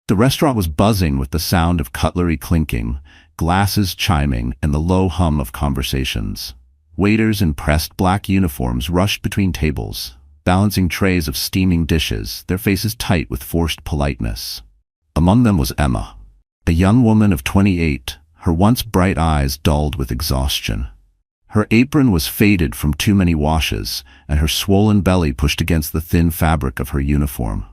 The restaurant was buzzing with the sound of cutlery clinking, glasses chiming, and the low hum of conversations. Waiters in pressed black uniforms rushed between tables, balancing trays of steaming dishes, their faces tight with forced politeness. Among them was Emma, a young woman of 28, her once bright eyes dulled with exhaustion. Her apron was faded from too many washes, and her swollen belly pushed against the thin fabric of her uniform.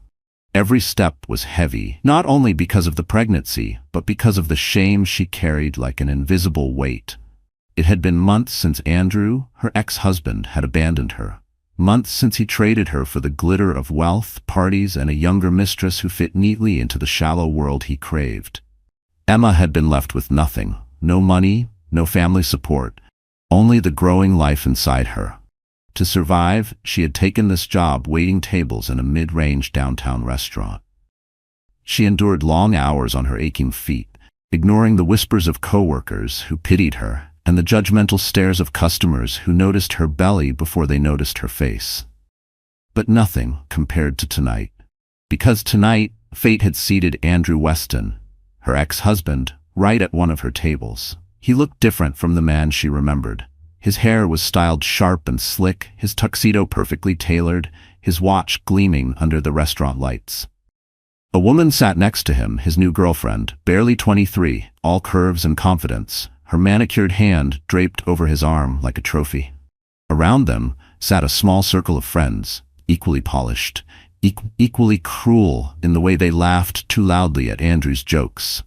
Every step was heavy, not only because of the pregnancy, but because of the shame she carried like an invisible weight. It had been months since Andrew, her ex-husband, had abandoned her. Months since he traded her for the glitter of wealth, parties, and a younger mistress who fit neatly into the shallow world he craved. Emma had been left with nothing. No money, no family support, only the growing life inside her. To survive, she had taken this job waiting tables in a mid-range downtown restaurant. She endured long hours on her aching feet, ignoring the whispers of coworkers who pitied her and the judgmental stares of customers who noticed her belly before they noticed her face. But nothing compared to tonight. Because tonight, fate had seated Andrew Weston, her ex-husband, right at one of her tables. He looked different from the man she remembered. His hair was styled sharp and slick, his tuxedo perfectly tailored, his watch gleaming under the restaurant lights. A woman sat next to him, his new girlfriend, barely 23, all curves and confidence, her manicured hand draped over his arm like a trophy. Around them sat a small circle of friends, equally polished, equally cruel in the way they laughed too loudly at Andrew's jokes.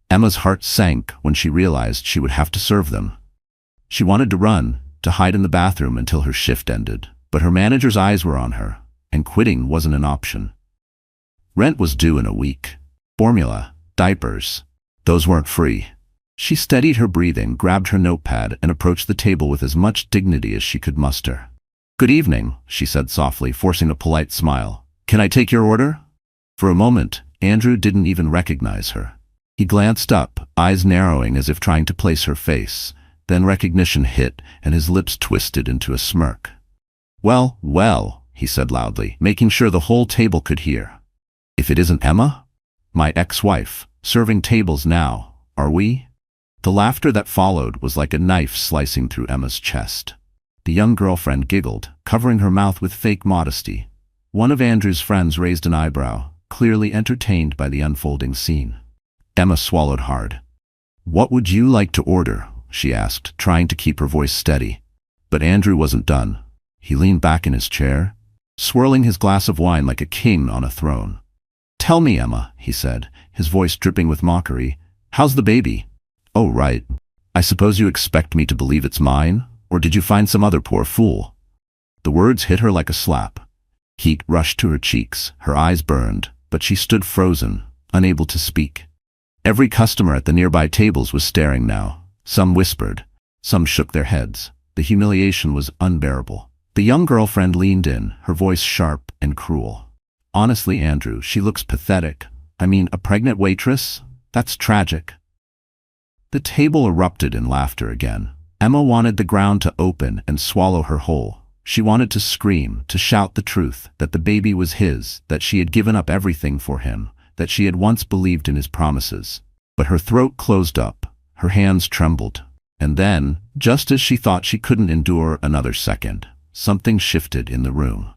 Emma's heart sank when she realized she would have to serve them. She wanted to run, to hide in the bathroom until her shift ended, but her manager's eyes were on her, and quitting wasn't an option. Rent was due in a week. Formula, diapers, those weren't free. She steadied her breathing, grabbed her notepad, and approached the table with as much dignity as she could muster. "Good evening," she said softly, forcing a polite smile. "Can I take your order?" For a moment, Andrew didn't even recognize her. He glanced up, eyes narrowing as if trying to place her face. Then recognition hit, and his lips twisted into a smirk. "Well, well," he said loudly, making sure the whole table could hear. "If it isn't Emma? My ex-wife, serving tables now, are we?" The laughter that followed was like a knife slicing through Emma's chest. The young girlfriend giggled, covering her mouth with fake modesty. One of Andrew's friends raised an eyebrow, clearly entertained by the unfolding scene. Emma swallowed hard. "What would you like to order?" she asked, trying to keep her voice steady. But Andrew wasn't done. He leaned back in his chair, swirling his glass of wine like a king on a throne. "Tell me, Emma," he said, his voice dripping with mockery. "How's the baby?" "Oh, right. I suppose you expect me to believe it's mine? Or did you find some other poor fool?" The words hit her like a slap. Heat rushed to her cheeks, her eyes burned, but she stood frozen, unable to speak. Every customer at the nearby tables was staring now. Some whispered, some shook their heads. The humiliation was unbearable. The young girlfriend leaned in, her voice sharp and cruel. "Honestly, Andrew, she looks pathetic. I mean, a pregnant waitress? That's tragic." The table erupted in laughter again. Emma wanted the ground to open and swallow her whole. She wanted to scream, to shout the truth, that the baby was his, that she had given up everything for him, that she had once believed in his promises. But her throat closed up. Her hands trembled. And then, just as she thought she couldn't endure another second, something shifted in the room.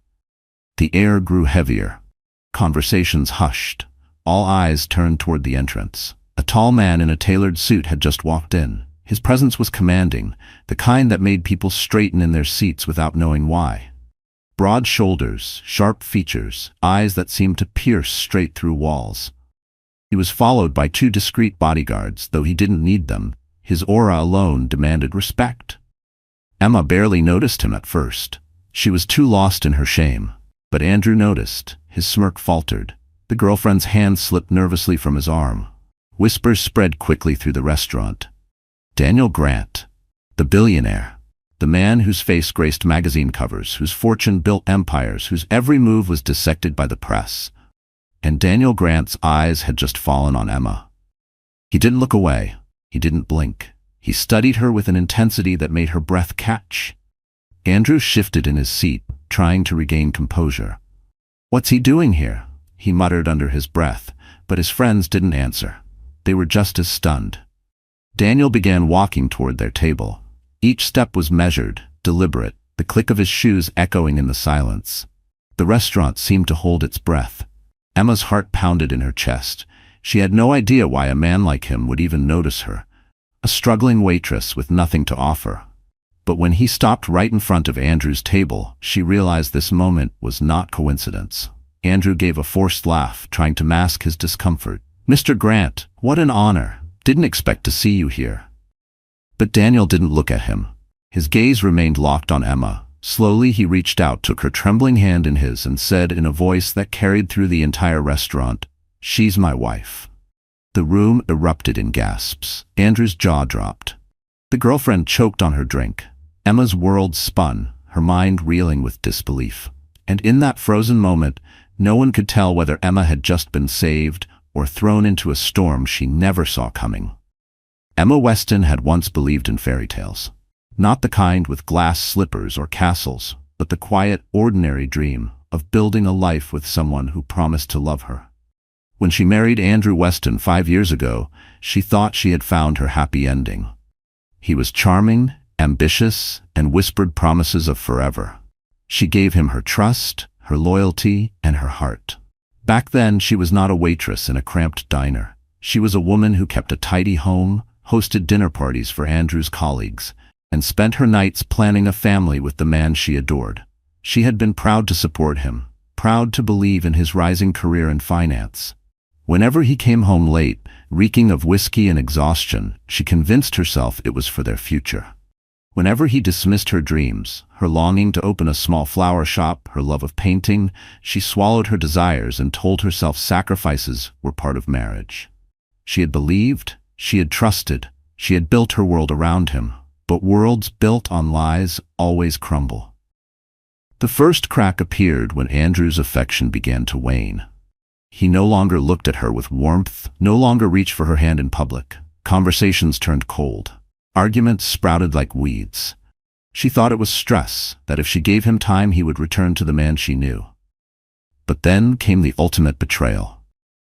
The air grew heavier. Conversations hushed. All eyes turned toward the entrance. A tall man in a tailored suit had just walked in. His presence was commanding, the kind that made people straighten in their seats without knowing why. Broad shoulders, sharp features, eyes that seemed to pierce straight through walls. He was followed by 2 discreet bodyguards, though he didn't need them. His aura alone demanded respect. Emma barely noticed him at first. She was too lost in her shame. But Andrew noticed. His smirk faltered. The girlfriend's hand slipped nervously from his arm. Whispers spread quickly through the restaurant. Daniel Grant, the billionaire. The man whose face graced magazine covers, whose fortune built empires, whose every move was dissected by the press. And Daniel Grant's eyes had just fallen on Emma. He didn't look away. He didn't blink. He studied her with an intensity that made her breath catch. Andrew shifted in his seat, trying to regain composure. "What's he doing here?" he muttered under his breath, but his friends didn't answer. They were just as stunned. Daniel began walking toward their table. Each step was measured, deliberate, the click of his shoes echoing in the silence. The restaurant seemed to hold its breath. Emma's heart pounded in her chest. She had no idea why a man like him would even notice her, a struggling waitress with nothing to offer. But when he stopped right in front of Andrew's table, she realized this moment was not coincidence. Andrew gave a forced laugh, trying to mask his discomfort. "Mr. Grant, what an honor. Didn't expect to see you here." But Daniel didn't look at him. His gaze remained locked on Emma. Slowly he reached out, took her trembling hand in his, and said in a voice that carried through the entire restaurant, "She's my wife." The room erupted in gasps. Andrew's jaw dropped. The girlfriend choked on her drink. Emma's world spun, her mind reeling with disbelief. And in that frozen moment, no one could tell whether Emma had just been saved or thrown into a storm she never saw coming. Emma Weston had once believed in fairy tales. Not the kind with glass slippers or castles, but the quiet, ordinary dream of building a life with someone who promised to love her. When she married Andrew Weston 5 years ago, she thought she had found her happy ending. He was charming, ambitious, and whispered promises of forever. She gave him her trust, her loyalty, and her heart. Back then, she was not a waitress in a cramped diner. She was a woman who kept a tidy home, hosted dinner parties for Andrew's colleagues, and spent her nights planning a family with the man she adored. She had been proud to support him, proud to believe in his rising career in finance. Whenever he came home late, reeking of whiskey and exhaustion, she convinced herself it was for their future. Whenever he dismissed her dreams, her longing to open a small flower shop, her love of painting, she swallowed her desires and told herself sacrifices were part of marriage. She had believed, she had trusted, she had built her world around him, but worlds built on lies always crumble. The first crack appeared when Andrew's affection began to wane. He no longer looked at her with warmth, no longer reached for her hand in public. Conversations turned cold. Arguments sprouted like weeds. She thought it was stress, that if she gave him time he would return to the man she knew. But then came the ultimate betrayal.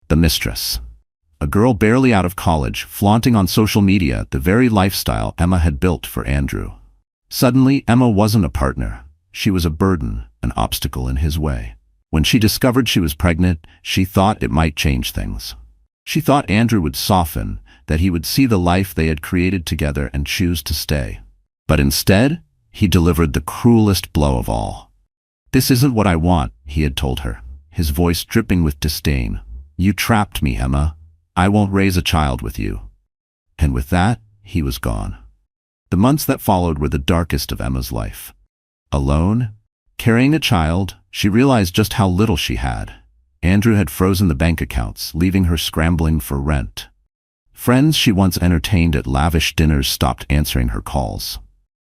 The mistress. A girl barely out of college, flaunting on social media the very lifestyle Emma had built for Andrew. Suddenly, Emma wasn't a partner. She was a burden, an obstacle in his way. When she discovered she was pregnant, she thought it might change things. She thought Andrew would soften, that he would see the life they had created together and choose to stay. But instead, he delivered the cruelest blow of all. "This isn't what I want," he had told her, his voice dripping with disdain. "You trapped me, Emma. I won't raise a child with you." And with that, he was gone. The months that followed were the darkest of Emma's life. Alone, carrying a child, she realized just how little she had. Andrew had frozen the bank accounts, leaving her scrambling for rent. Friends she once entertained at lavish dinners stopped answering her calls.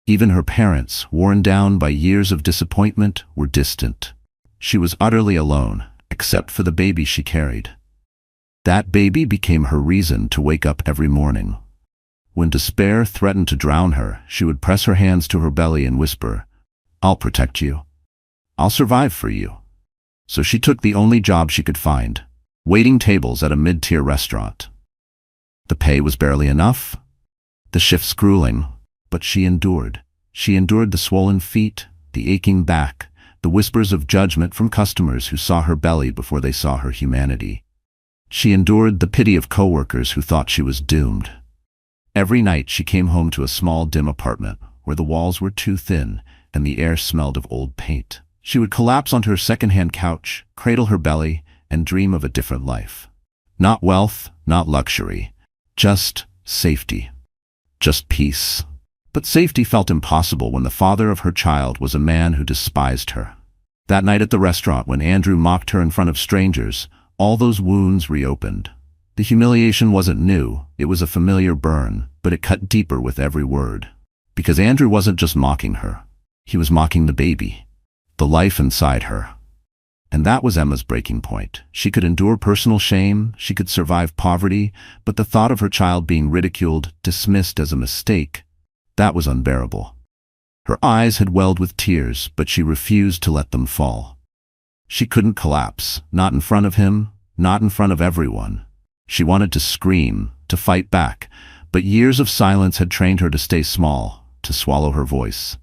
Even her parents, worn down by years of disappointment, were distant. She was utterly alone, except for the baby she carried. That baby became her reason to wake up every morning. When despair threatened to drown her, she would press her hands to her belly and whisper, "I'll protect you. I'll survive for you." So she took the only job she could find, waiting tables at a mid-tier restaurant. The pay was barely enough, the shifts grueling, but she endured. She endured the swollen feet, the aching back, the whispers of judgment from customers who saw her belly before they saw her humanity. She endured the pity of coworkers who thought she was doomed. Every night she came home to a small, dim apartment where the walls were too thin and the air smelled of old paint. She would collapse onto her second-hand couch, cradle her belly, and dream of a different life. Not wealth, not luxury, just safety. Just peace. But safety felt impossible when the father of her child was a man who despised her. That night at the restaurant, when Andrew mocked her in front of strangers, all those wounds reopened. The humiliation wasn't new, it was a familiar burn, but it cut deeper with every word. Because Andrew wasn't just mocking her, he was mocking the baby, the life inside her. And that was Emma's breaking point. She could endure personal shame, she could survive poverty, but the thought of her child being ridiculed, dismissed as a mistake, that was unbearable. Her eyes had welled with tears, but she refused to let them fall. She couldn't collapse, not in front of him, not in front of everyone. She wanted to scream, to fight back, but years of silence had trained her to stay small, to swallow her voice.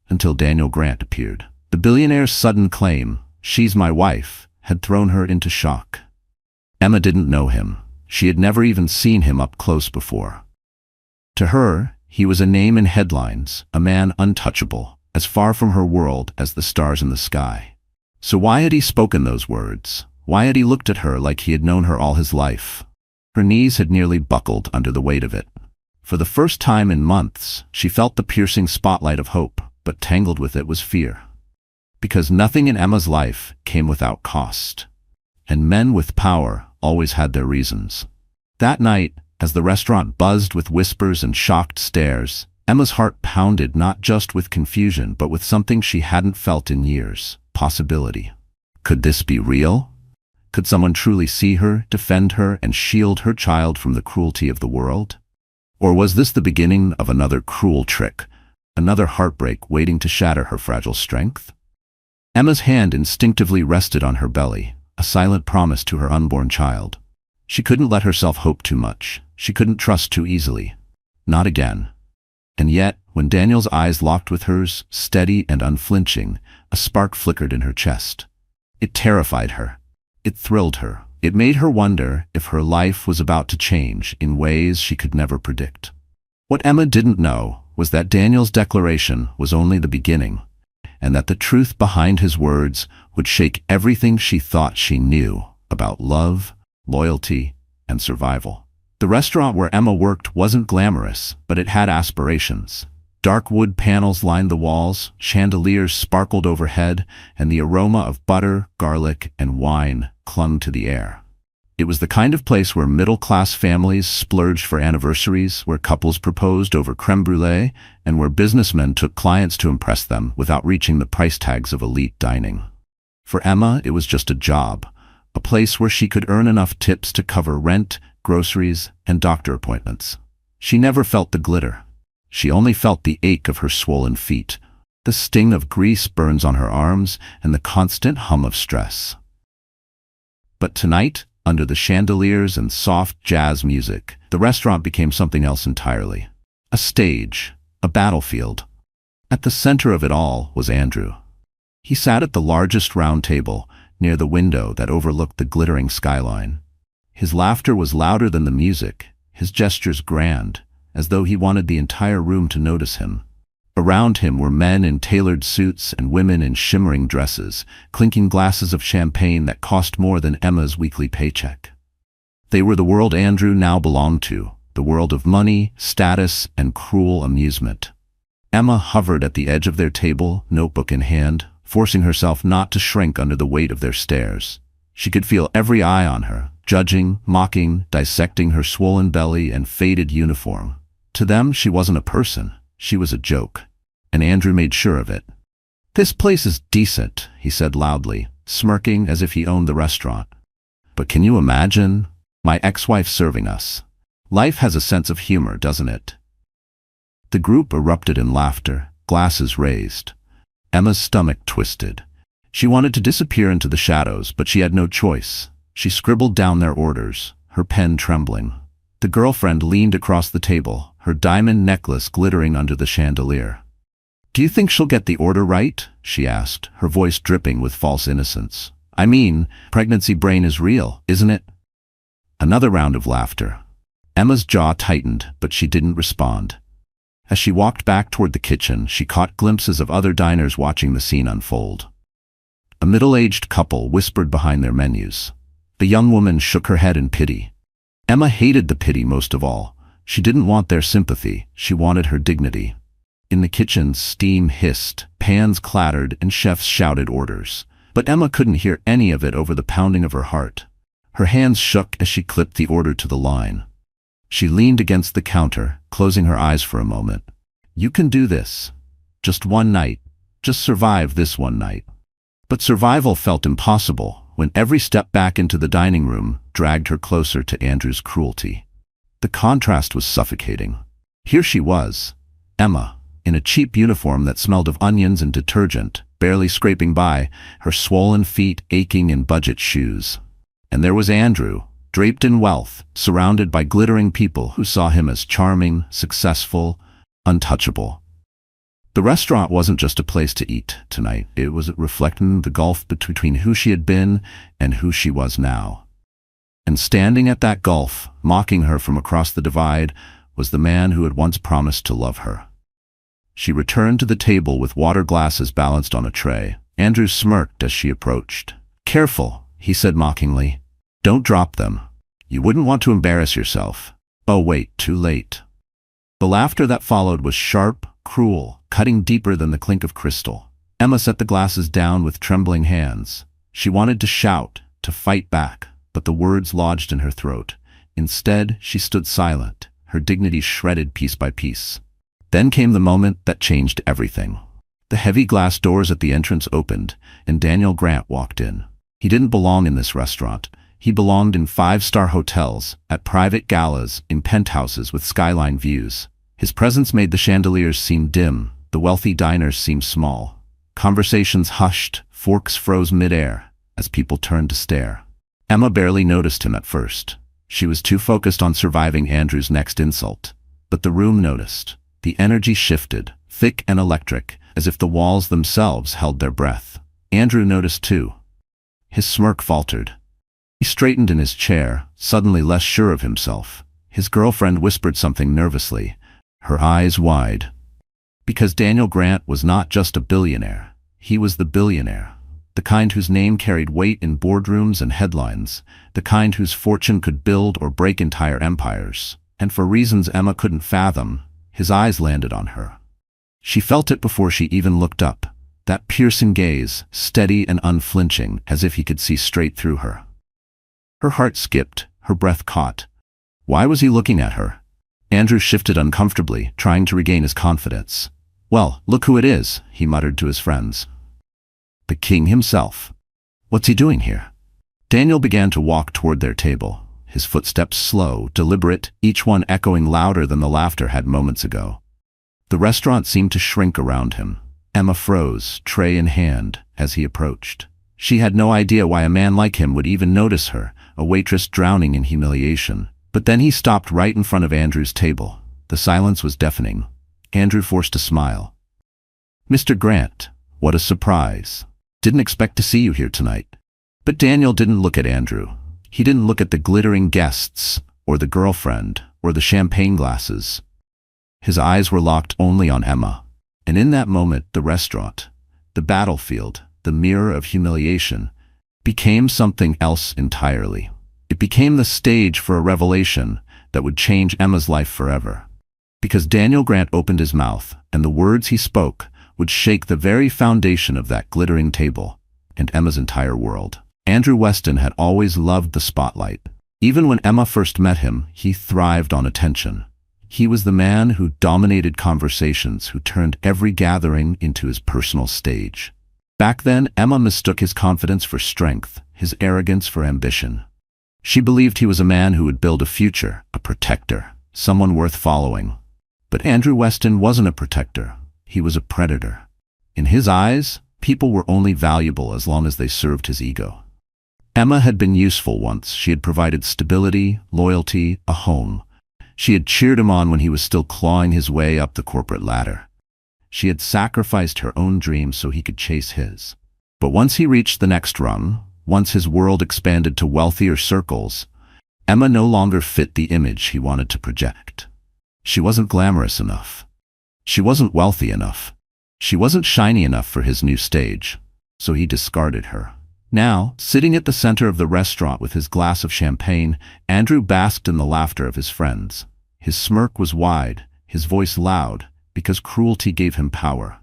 Until Daniel Grant appeared. The billionaire's sudden claim, "She's my wife," had thrown her into shock. Emma didn't know him. She had never even seen him up close before. To her, he was a name in headlines, a man untouchable, as far from her world as the stars in the sky. So why had he spoken those words? Why had he looked at her like he had known her all his life? Her knees had nearly buckled under the weight of it. For the first time in months, she felt the piercing spotlight of hope, but tangled with it was fear. Because nothing in Emma's life came without cost. And men with power always had their reasons. That night, as the restaurant buzzed with whispers and shocked stares, Emma's heart pounded not just with confusion but with something she hadn't felt in years: possibility. Could this be real? Could someone truly see her, defend her, and shield her child from the cruelty of the world? Or was this the beginning of another cruel trick, another heartbreak waiting to shatter her fragile strength? Emma's hand instinctively rested on her belly, a silent promise to her unborn child. She couldn't let herself hope too much. She couldn't trust too easily. Not again. And yet, when Daniel's eyes locked with hers, steady and unflinching, a spark flickered in her chest. It terrified her. It thrilled her. It made her wonder if her life was about to change in ways she could never predict. What Emma didn't know was that Daniel's declaration was only the beginning, and that the truth behind his words would shake everything she thought she knew about love, loyalty, and survival. The restaurant where Emma worked wasn't glamorous, but it had aspirations. Dark wood panels lined the walls, chandeliers sparkled overhead, and the aroma of butter, garlic, and wine clung to the air. It was the kind of place where middle-class families splurged for anniversaries, where couples proposed over crème brûlée, and where businessmen took clients to impress them without reaching the price tags of elite dining. For Emma, it was just a job, a place where she could earn enough tips to cover rent, groceries, and doctor appointments. She never felt the glitter. She only felt the ache of her swollen feet, the sting of grease burns on her arms, and the constant hum of stress. But tonight, under the chandeliers and soft jazz music, the restaurant became something else entirely. A stage, a battlefield. At the center of it all was Andrew. He sat at the largest round table, near the window that overlooked the glittering skyline. His laughter was louder than the music, his gestures grand, as though he wanted the entire room to notice him. Around him were men in tailored suits and women in shimmering dresses, clinking glasses of champagne that cost more than Emma's weekly paycheck. They were the world Andrew now belonged to, the world of money, status, and cruel amusement. Emma hovered at the edge of their table, notebook in hand, forcing herself not to shrink under the weight of their stares. She could feel every eye on her, judging, mocking, dissecting her swollen belly and faded uniform. To them, she wasn't a person. She was a joke, and Andrew made sure of it. "This place is decent," he said loudly, smirking as if he owned the restaurant. "But can you imagine? My ex-wife serving us. Life has a sense of humor, doesn't it?" The group erupted in laughter, glasses raised. Emma's stomach twisted. She wanted to disappear into the shadows, but she had no choice. She scribbled down their orders, her pen trembling. The girlfriend leaned across the table, her diamond necklace glittering under the chandelier. "Do you think she'll get the order right?" she asked, her voice dripping with false innocence. "I mean, pregnancy brain is real, isn't it?" Another round of laughter. Emma's jaw tightened, but she didn't respond. As she walked back toward the kitchen, she caught glimpses of other diners watching the scene unfold. A middle-aged couple whispered behind their menus. The young woman shook her head in pity. Emma hated the pity most of all. She didn't want their sympathy, she wanted her dignity. In the kitchen, steam hissed, pans clattered, and chefs shouted orders. But Emma couldn't hear any of it over the pounding of her heart. Her hands shook as she clipped the order to the line. She leaned against the counter, closing her eyes for a moment. "You can do this. Just one night. Just survive this one night." But survival felt impossible when every step back into the dining room dragged her closer to Andrew's cruelty. The contrast was suffocating. Here she was, Emma, in a cheap uniform that smelled of onions and detergent, barely scraping by, her swollen feet aching in budget shoes. And there was Andrew, draped in wealth, surrounded by glittering people who saw him as charming, successful, untouchable. The restaurant wasn't just a place to eat tonight. It was reflecting the gulf between who she had been and who she was now. And standing at that gulf, mocking her from across the divide, was the man who had once promised to love her. She returned to the table with water glasses balanced on a tray. Andrew smirked as she approached. "Careful," he said mockingly. "Don't drop them. You wouldn't want to embarrass yourself." Oh wait, too late. The laughter that followed was sharp, cruel, cutting deeper than the clink of crystal. Emma set the glasses down with trembling hands. She wanted to shout, to fight back, but the words lodged in her throat. Instead, she stood silent, her dignity shredded piece by piece. Then came the moment that changed everything. The heavy glass doors at the entrance opened, and Daniel Grant walked in. He didn't belong in this restaurant. He belonged in five-star hotels, at private galas, in penthouses with skyline views. His presence made the chandeliers seem dim, the wealthy diners seem small. Conversations hushed, forks froze mid-air, as people turned to stare. Emma barely noticed him at first. She was too focused on surviving Andrew's next insult. But the room noticed. The energy shifted, thick and electric, as if the walls themselves held their breath. Andrew noticed too. His smirk faltered. He straightened in his chair, suddenly less sure of himself. His girlfriend whispered something nervously, her eyes wide. Because Daniel Grant was not just a billionaire. He was the billionaire. The kind whose name carried weight in boardrooms and headlines. The kind whose fortune could build or break entire empires. And for reasons Emma couldn't fathom, his eyes landed on her. She felt it before she even looked up. That piercing gaze, steady and unflinching, as if he could see straight through her. Her heart skipped, her breath caught. Why was he looking at her? Andrew shifted uncomfortably, trying to regain his confidence. "Well, look who it is," he muttered to his friends. "The king himself. What's he doing here?" Daniel began to walk toward their table, his footsteps slow, deliberate, each one echoing louder than the laughter had moments ago. The restaurant seemed to shrink around him. Emma froze, tray in hand, as he approached. She had no idea why a man like him would even notice her, a waitress drowning in humiliation. But then he stopped right in front of Andrew's table. The silence was deafening. Andrew forced a smile. "Mr. Grant, what a surprise. Didn't expect to see you here tonight." But Daniel didn't look at Andrew. He didn't look at the glittering guests, or the girlfriend, or the champagne glasses. His eyes were locked only on Emma. And in that moment, the restaurant, the battlefield, the mirror of humiliation, became something else entirely. It became the stage for a revelation that would change Emma's life forever. Because Daniel Grant opened his mouth, and the words he spoke would shake the very foundation of that glittering table, and Emma's entire world. Andrew Weston had always loved the spotlight. Even when Emma first met him, he thrived on attention. He was the man who dominated conversations, who turned every gathering into his personal stage. Back then, Emma mistook his confidence for strength, his arrogance for ambition. She believed he was a man who would build a future, a protector, someone worth following. But Andrew Weston wasn't a protector. He was a predator. In his eyes, people were only valuable as long as they served his ego. Emma had been useful once. She had provided stability, loyalty, a home. She had cheered him on when he was still clawing his way up the corporate ladder. She had sacrificed her own dreams so he could chase his. But once he reached the next rung, once his world expanded to wealthier circles, Emma no longer fit the image he wanted to project. She wasn't glamorous enough. She wasn't wealthy enough. She wasn't shiny enough for his new stage, so he discarded her. Now, sitting at the center of the restaurant with his glass of champagne, Andrew basked in the laughter of his friends. His smirk was wide, his voice loud, because cruelty gave him power.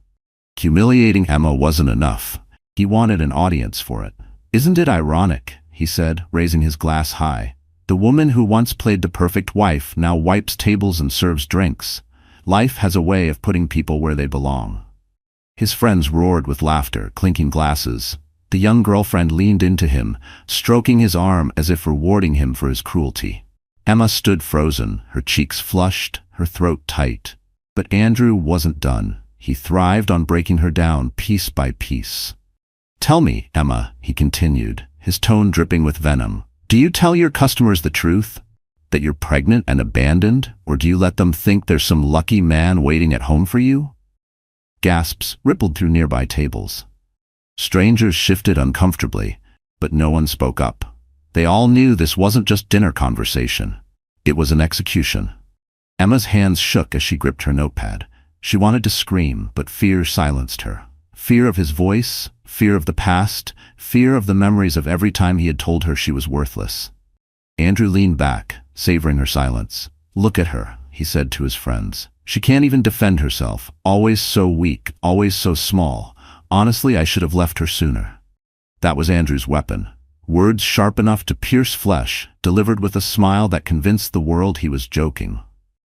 Humiliating Emma wasn't enough. He wanted an audience for it. "Isn't it ironic," he said, raising his glass high. "The woman who once played the perfect wife now wipes tables and serves drinks. Life has a way of putting people where they belong." His friends roared with laughter, clinking glasses. The young girlfriend leaned into him, stroking his arm as if rewarding him for his cruelty. Emma stood frozen, her cheeks flushed, her throat tight. But Andrew wasn't done. He thrived on breaking her down piece by piece. "Tell me, Emma," he continued, his tone dripping with venom, Do you tell your customers the truth? That you're pregnant and abandoned? Or do you let them think there's some lucky man waiting at home for you? Gasps rippled through nearby tables. Strangers shifted uncomfortably, but no one spoke up. They all knew this wasn't just dinner conversation. It was an execution. Emma's hands shook as she gripped her notepad. She wanted to scream, but fear silenced her. Fear of his voice, fear of the past, fear of the memories of every time he had told her she was worthless. Andrew leaned back, savoring her silence. "Look at her," he said to his friends. "She can't even defend herself, always so weak, always so small. Honestly, I should have left her sooner." That was Andrew's weapon. Words sharp enough to pierce flesh, delivered with a smile that convinced the world he was joking.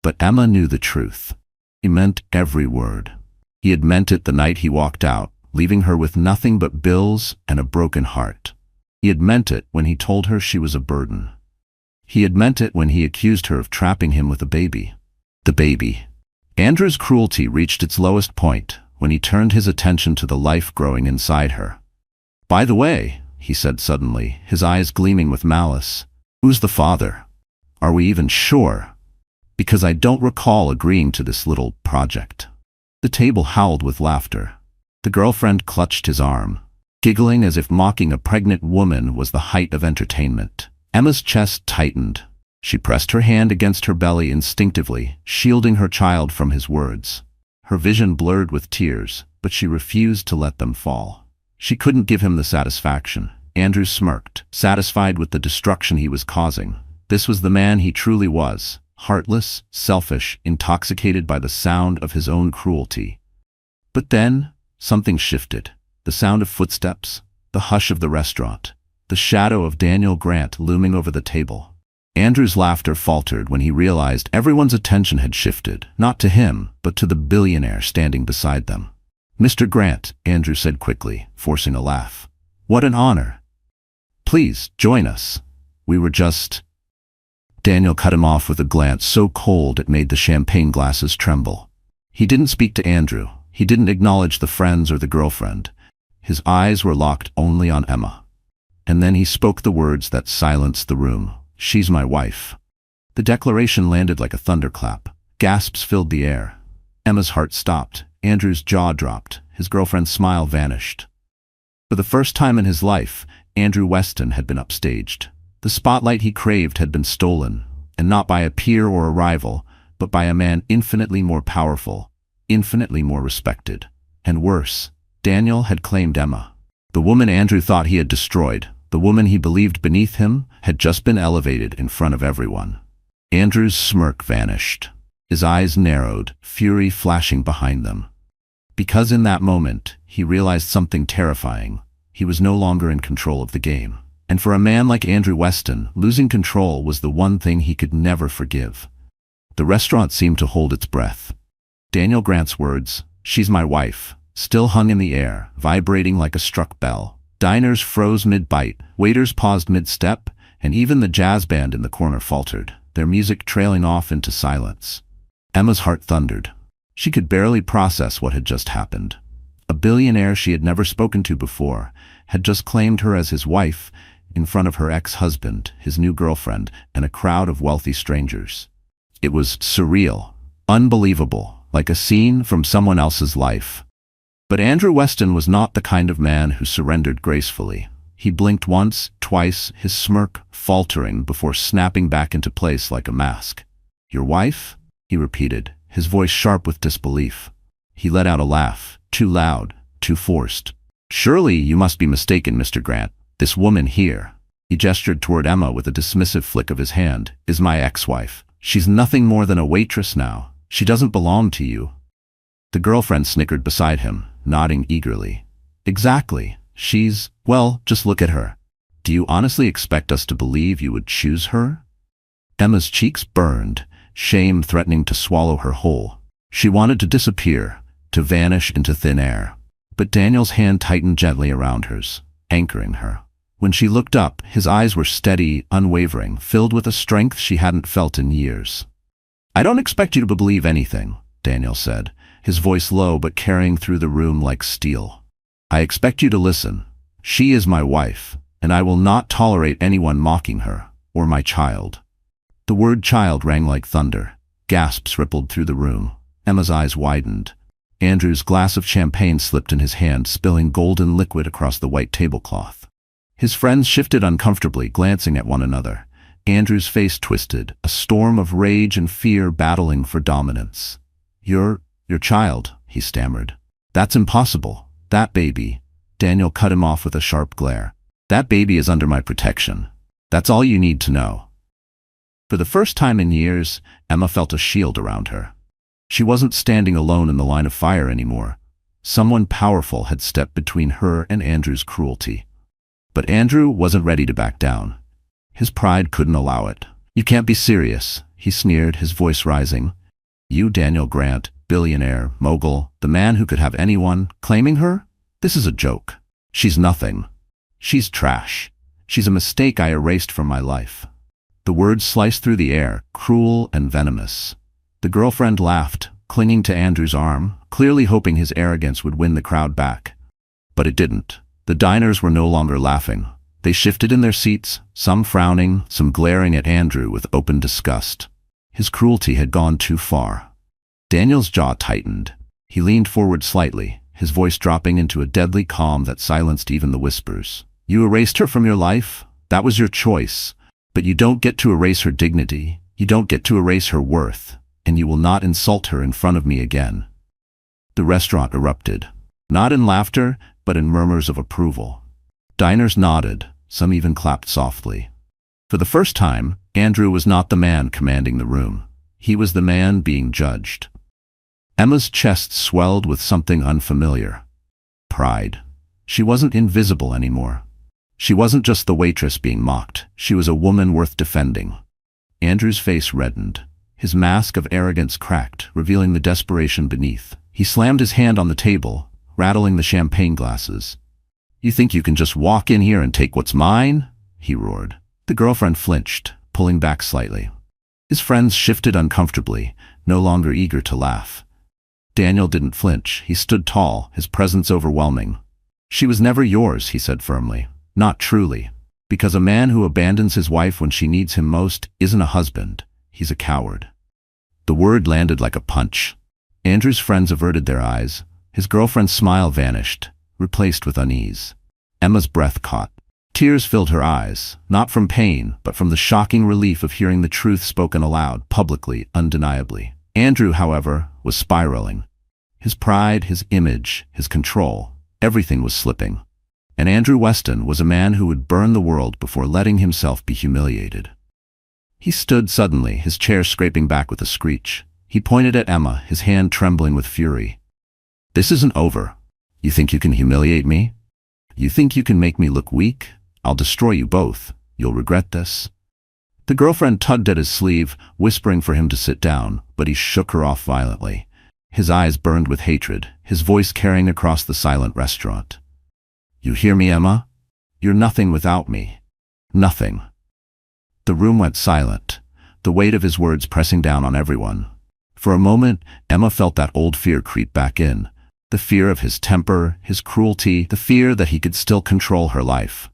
But Emma knew the truth. He meant every word. He had meant it the night he walked out, leaving her with nothing but bills and a broken heart. He had meant it when he told her she was a burden. He had meant it when he accused her of trapping him with a baby. The baby. Andrew's cruelty reached its lowest point when he turned his attention to the life growing inside her. "By the way," he said suddenly, his eyes gleaming with malice, "who's the father? Are we even sure? Because I don't recall agreeing to this little project." The table howled with laughter. The girlfriend clutched his arm, giggling as if mocking a pregnant woman was the height of entertainment. Emma's chest tightened. She pressed her hand against her belly instinctively, shielding her child from his words. Her vision blurred with tears, but she refused to let them fall. She couldn't give him the satisfaction. Andrew smirked, satisfied with the destruction he was causing. This was the man he truly was. Heartless, selfish, intoxicated by the sound of his own cruelty. But then, something shifted. The sound of footsteps, the hush of the restaurant, the shadow of Daniel Grant looming over the table. Andrew's laughter faltered when he realized everyone's attention had shifted, not to him, but to the billionaire standing beside them. "Mr. Grant," Andrew said quickly, forcing a laugh. "What an honor. Please, join us. We were just—" Daniel cut him off with a glance so cold it made the champagne glasses tremble. He didn't speak to Andrew. He didn't acknowledge the friends or the girlfriend. His eyes were locked only on Emma. And then he spoke the words that silenced the room. "She's my wife." The declaration landed like a thunderclap. Gasps filled the air. Emma's heart stopped. Andrew's jaw dropped. His girlfriend's smile vanished. For the first time in his life, Andrew Weston had been upstaged. The spotlight he craved had been stolen, and not by a peer or a rival, but by a man infinitely more powerful, infinitely more respected. And worse, Daniel had claimed Emma. The woman Andrew thought he had destroyed, the woman he believed beneath him, had just been elevated in front of everyone. Andrew's smirk vanished. His eyes narrowed, fury flashing behind them. Because in that moment, he realized something terrifying. He was no longer in control of the game. And for a man like Andrew Weston, losing control was the one thing he could never forgive. The restaurant seemed to hold its breath. Daniel Grant's words, "She's my wife," still hung in the air, vibrating like a struck bell. Diners froze mid-bite, waiters paused mid-step, and even the jazz band in the corner faltered, their music trailing off into silence. Emma's heart thundered. She could barely process what had just happened. A billionaire she had never spoken to before had just claimed her as his wife in front of her ex-husband, his new girlfriend, and a crowd of wealthy strangers. It was surreal, unbelievable, like a scene from someone else's life. But Andrew Weston was not the kind of man who surrendered gracefully. He blinked once, twice, his smirk faltering before snapping back into place like a mask. "Your wife?" he repeated, his voice sharp with disbelief. He let out a laugh, too loud, too forced. "Surely you must be mistaken, Mr. Grant. This woman here," he gestured toward Emma with a dismissive flick of his hand, "is my ex-wife. She's nothing more than a waitress now. She doesn't belong to you." The girlfriend snickered beside him, nodding eagerly. "Exactly. Well, just look at her. Do you honestly expect us to believe you would choose her?" Emma's cheeks burned, shame threatening to swallow her whole. She wanted to disappear, to vanish into thin air. But Daniel's hand tightened gently around hers, anchoring her. When she looked up, his eyes were steady, unwavering, filled with a strength she hadn't felt in years. "I don't expect you to believe anything," Daniel said, his voice low but carrying through the room like steel. "I expect you to listen. She is my wife, and I will not tolerate anyone mocking her, or my child." The word child rang like thunder. Gasps rippled through the room. Emma's eyes widened. Andrew's glass of champagne slipped in his hand, spilling golden liquid across the white tablecloth. His friends shifted uncomfortably, glancing at one another. Andrew's face twisted, a storm of rage and fear battling for dominance. Your child," he stammered. "That's impossible. That baby." Daniel cut him off with a sharp glare. "That baby is under my protection. That's all you need to know." For the first time in years, Emma felt a shield around her. She wasn't standing alone in the line of fire anymore. Someone powerful had stepped between her and Andrew's cruelty. But Andrew wasn't ready to back down. His pride couldn't allow it. "You can't be serious," he sneered, his voice rising. "You, Daniel Grant, billionaire, mogul, the man who could have anyone, claiming her? This is a joke. She's nothing. She's trash. She's a mistake I erased from my life." The words sliced through the air, cruel and venomous. The girlfriend laughed, clinging to Andrew's arm, clearly hoping his arrogance would win the crowd back. But it didn't. The diners were no longer laughing. They shifted in their seats, some frowning, some glaring at Andrew with open disgust. His cruelty had gone too far. Daniel's jaw tightened. He leaned forward slightly, his voice dropping into a deadly calm that silenced even the whispers. "You erased her from your life? That was your choice. But you don't get to erase her dignity. You don't get to erase her worth. And you will not insult her in front of me again." The restaurant erupted. Not in laughter, but in murmurs of approval. Diners nodded, some even clapped softly. For the first time, Andrew was not the man commanding the room. He was the man being judged. Emma's chest swelled with something unfamiliar. Pride. She wasn't invisible anymore. She wasn't just the waitress being mocked. She was a woman worth defending. Andrew's face reddened. His mask of arrogance cracked, revealing the desperation beneath. He slammed his hand on the table, rattling the champagne glasses. "You think you can just walk in here and take what's mine?" he roared. The girlfriend flinched, pulling back slightly. His friends shifted uncomfortably, no longer eager to laugh. Daniel didn't flinch. He stood tall, his presence overwhelming. "She was never yours," he said firmly. "Not truly. Because a man who abandons his wife when she needs him most isn't a husband. He's a coward." The word landed like a punch. Andrew's friends averted their eyes. His girlfriend's smile vanished, replaced with unease. Emma's breath caught. Tears filled her eyes, not from pain, but from the shocking relief of hearing the truth spoken aloud, publicly, undeniably. Andrew, however, was spiraling. His pride, his image, his control, everything was slipping. And Andrew Weston was a man who would burn the world before letting himself be humiliated. He stood suddenly, his chair scraping back with a screech. He pointed at Emma, his hand trembling with fury. "This isn't over. You think you can humiliate me? You think you can make me look weak? I'll destroy you both. You'll regret this." The girlfriend tugged at his sleeve, whispering for him to sit down, but he shook her off violently. His eyes burned with hatred, his voice carrying across the silent restaurant. "You hear me, Emma? You're nothing without me. Nothing." The room went silent, the weight of his words pressing down on everyone. For a moment, Emma felt that old fear creep back in. The fear of his temper, his cruelty, the fear that he could still control her life.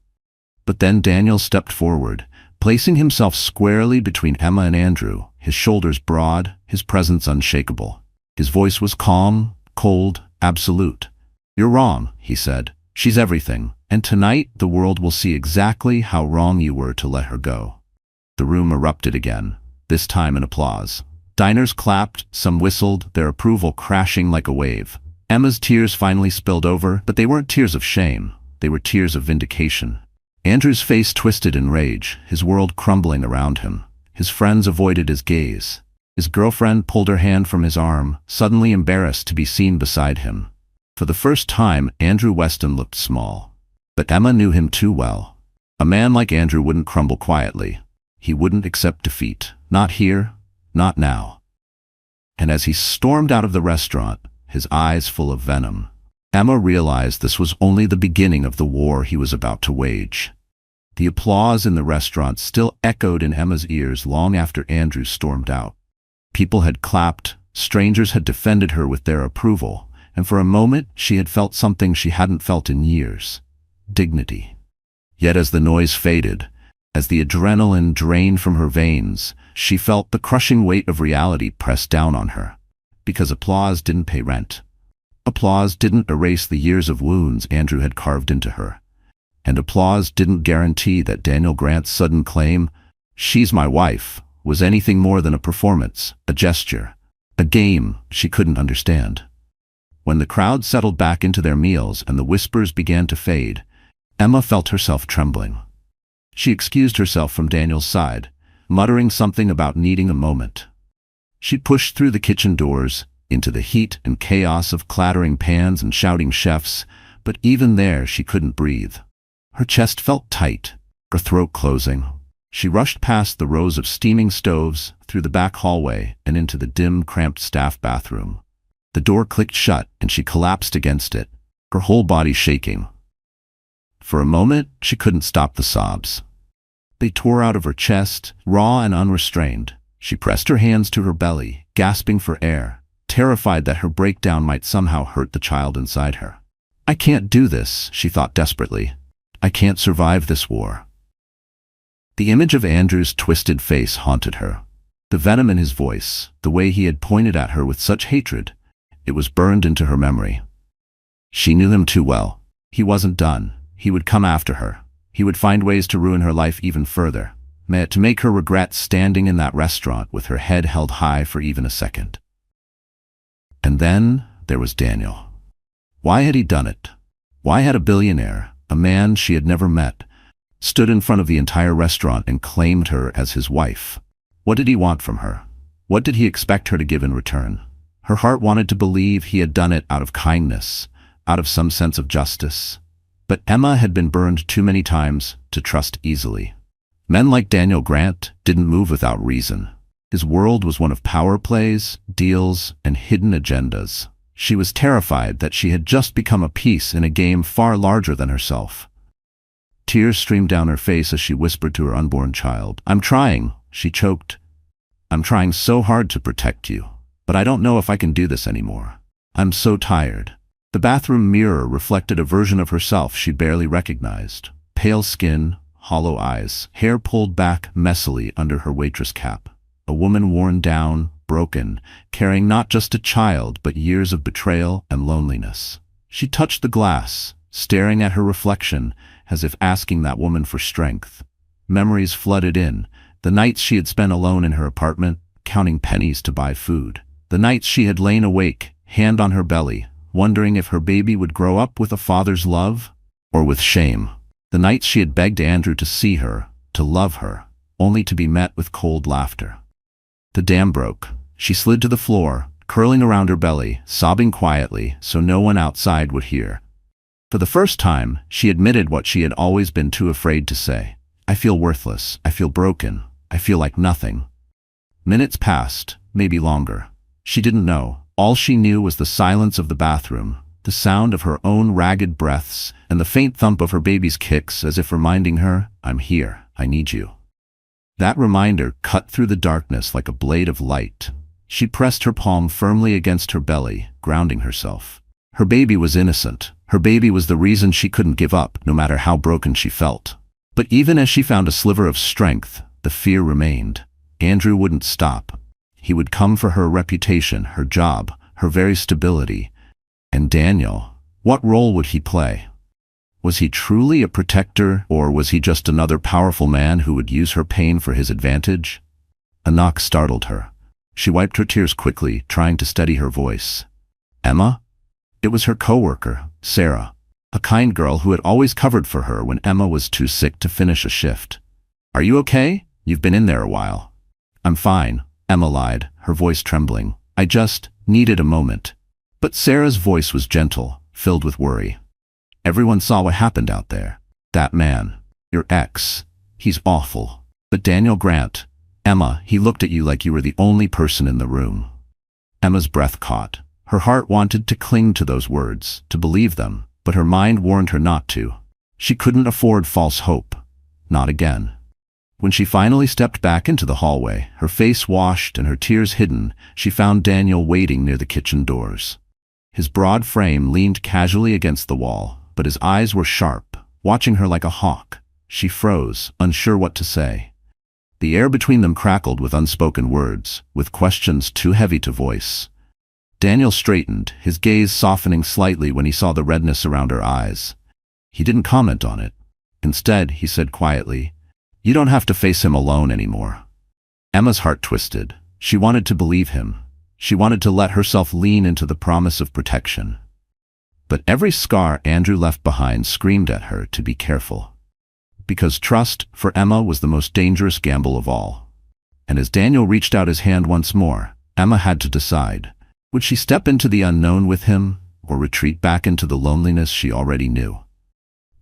But then Daniel stepped forward, placing himself squarely between Emma and Andrew, his shoulders broad, his presence unshakable. His voice was calm, cold, absolute. "You're wrong," he said. "She's everything, and tonight the world will see exactly how wrong you were to let her go." The room erupted again, this time in applause. Diners clapped, some whistled, their approval crashing like a wave. Emma's tears finally spilled over, but they weren't tears of shame. They were tears of vindication. Andrew's face twisted in rage, his world crumbling around him. His friends avoided his gaze. His girlfriend pulled her hand from his arm, suddenly embarrassed to be seen beside him. For the first time, Andrew Weston looked small. But Emma knew him too well. A man like Andrew wouldn't crumble quietly. He wouldn't accept defeat. Not here, not now. And as he stormed out of the restaurant, his eyes full of venom, Emma realized this was only the beginning of the war he was about to wage. The applause in the restaurant still echoed in Emma's ears long after Andrew stormed out. People had clapped, strangers had defended her with their approval, and for a moment she had felt something she hadn't felt in years. Dignity. Yet as the noise faded, as the adrenaline drained from her veins, she felt the crushing weight of reality press down on her. Because applause didn't pay rent. Applause didn't erase the years of wounds Andrew had carved into her. And applause didn't guarantee that Daniel Grant's sudden claim, "She's my wife," was anything more than a performance, a gesture, a game she couldn't understand. When the crowd settled back into their meals and the whispers began to fade, Emma felt herself trembling. She excused herself from Daniel's side, muttering something about needing a moment. She pushed through the kitchen doors, into the heat and chaos of clattering pans and shouting chefs, but even there she couldn't breathe. Her chest felt tight, her throat closing. She rushed past the rows of steaming stoves, through the back hallway, and into the dim, cramped staff bathroom. The door clicked shut and she collapsed against it, her whole body shaking. For a moment, she couldn't stop the sobs. They tore out of her chest, raw and unrestrained. She pressed her hands to her belly, gasping for air, terrified that her breakdown might somehow hurt the child inside her. "I can't do this," she thought desperately. "I can't survive this war." The image of Andrew's twisted face haunted her. The venom in his voice, the way he had pointed at her with such hatred, it was burned into her memory. She knew him too well. He wasn't done. He would come after her. He would find ways to ruin her life even further, to make her regret standing in that restaurant with her head held high for even a second. And then there was Daniel. Why had he done it? Why had a billionaire, a man she had never met, stood in front of the entire restaurant and claimed her as his wife? What did he want from her? What did he expect her to give in return? Her heart wanted to believe he had done it out of kindness, out of some sense of justice. But Emma had been burned too many times to trust easily. Men like Daniel Grant didn't move without reason. His world was one of power plays, deals, and hidden agendas. She was terrified that she had just become a piece in a game far larger than herself. Tears streamed down her face as she whispered to her unborn child. "I'm trying," she choked. "I'm trying so hard to protect you, but I don't know if I can do this anymore. I'm so tired." The bathroom mirror reflected a version of herself she barely recognized. Pale skin, hollow eyes, hair pulled back messily under her waitress cap. A woman worn down, broken, carrying not just a child but years of betrayal and loneliness. She touched the glass, staring at her reflection as if asking that woman for strength. Memories flooded in, the nights she had spent alone in her apartment, counting pennies to buy food. The nights she had lain awake, hand on her belly, wondering if her baby would grow up with a father's love or with shame. The nights she had begged Andrew to see her, to love her, only to be met with cold laughter. The dam broke. She slid to the floor, curling around her belly, sobbing quietly so no one outside would hear. For the first time, she admitted what she had always been too afraid to say. "I feel worthless. I feel broken. I feel like nothing." Minutes passed, maybe longer. She didn't know. All she knew was the silence of the bathroom, the sound of her own ragged breaths, and the faint thump of her baby's kicks as if reminding her, "I'm here, I need you." That reminder cut through the darkness like a blade of light. She pressed her palm firmly against her belly, grounding herself. Her baby was innocent. Her baby was the reason she couldn't give up, no matter how broken she felt. But even as she found a sliver of strength, the fear remained. Andrew wouldn't stop. He would come for her reputation, her job, her very stability. And Daniel, what role would he play? Was he truly a protector, or was he just another powerful man who would use her pain for his advantage? A knock startled her. She wiped her tears quickly, trying to steady her voice. "Emma?" It was her coworker, Sarah, a kind girl who had always covered for her when Emma was too sick to finish a shift. "Are you okay? You've been in there a while." "I'm fine," Emma lied, her voice trembling. "I just needed a moment." But Sarah's voice was gentle, filled with worry. "Everyone saw what happened out there. That man, your ex, he's awful. But Daniel Grant, Emma, he looked at you like you were the only person in the room." Emma's breath caught. Her heart wanted to cling to those words, to believe them, but her mind warned her not to. She couldn't afford false hope. Not again. When she finally stepped back into the hallway, her face washed and her tears hidden, she found Daniel waiting near the kitchen doors. His broad frame leaned casually against the wall, but his eyes were sharp, watching her like a hawk. She froze, unsure what to say. The air between them crackled with unspoken words, with questions too heavy to voice. Daniel straightened, his gaze softening slightly when he saw the redness around her eyes. He didn't comment on it. Instead, he said quietly, "You don't have to face him alone anymore." Emma's heart twisted. She wanted to believe him. She wanted to let herself lean into the promise of protection. But every scar Andrew left behind screamed at her to be careful. Because trust, for Emma, was the most dangerous gamble of all. And as Daniel reached out his hand once more, Emma had to decide. Would she step into the unknown with him, or retreat back into the loneliness she already knew?